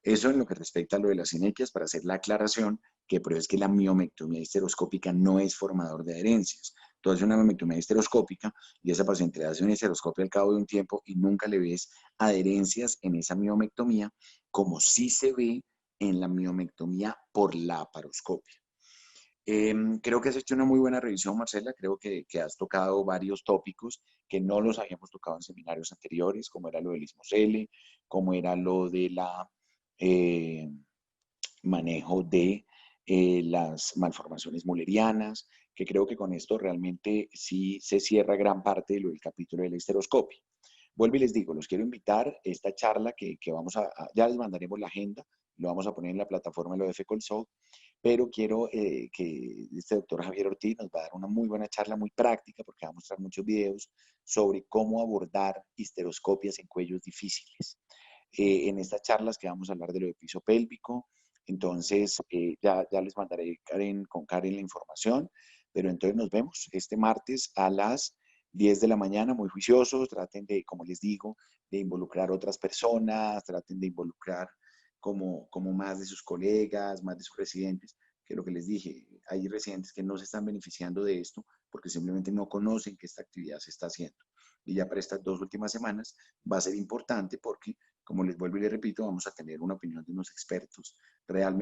Eso en lo que respecta a lo de las sinequias, para hacer la aclaración, que prueba es que la miomectomía histeroscópica no es formador de adherencias. Tú haces una miomectomía histeroscópica y esa paciente le hace una histeroscopia al cabo de un tiempo y nunca le ves adherencias en esa miomectomía, como sí se ve en la miomectomía por laparoscopia. Creo que has hecho una muy buena revisión, Marcela. Creo que has tocado varios tópicos que no los habíamos tocado en seminarios anteriores, como era lo del ISMOCELE, como era lo de la manejo de las malformaciones mullerianas, que creo que con esto realmente sí se cierra gran parte de lo del capítulo de la histeroscopia. Vuelvo y les digo, los quiero invitar, esta charla que vamos ya les mandaremos la agenda, lo vamos a poner en la plataforma de lo de FECOLSOC, pero quiero que este doctor Javier Ortiz nos va a dar una muy buena charla, muy práctica, porque va a mostrar muchos videos sobre cómo abordar histeroscopias en cuellos difíciles. En estas charlas que vamos a hablar de lo de piso pélvico, entonces ya les mandaré con Karen la información, pero entonces nos vemos este martes a las 10 de la mañana, muy juiciosos, traten de, como les digo, de involucrar otras personas, traten de involucrar como más de sus colegas, más de sus residentes, que lo que les dije, hay residentes que no se están beneficiando de esto porque simplemente no conocen que esta actividad se está haciendo. Y ya para estas 2 últimas semanas va a ser importante porque, como les vuelvo y les repito, vamos a tener una opinión de unos expertos realmente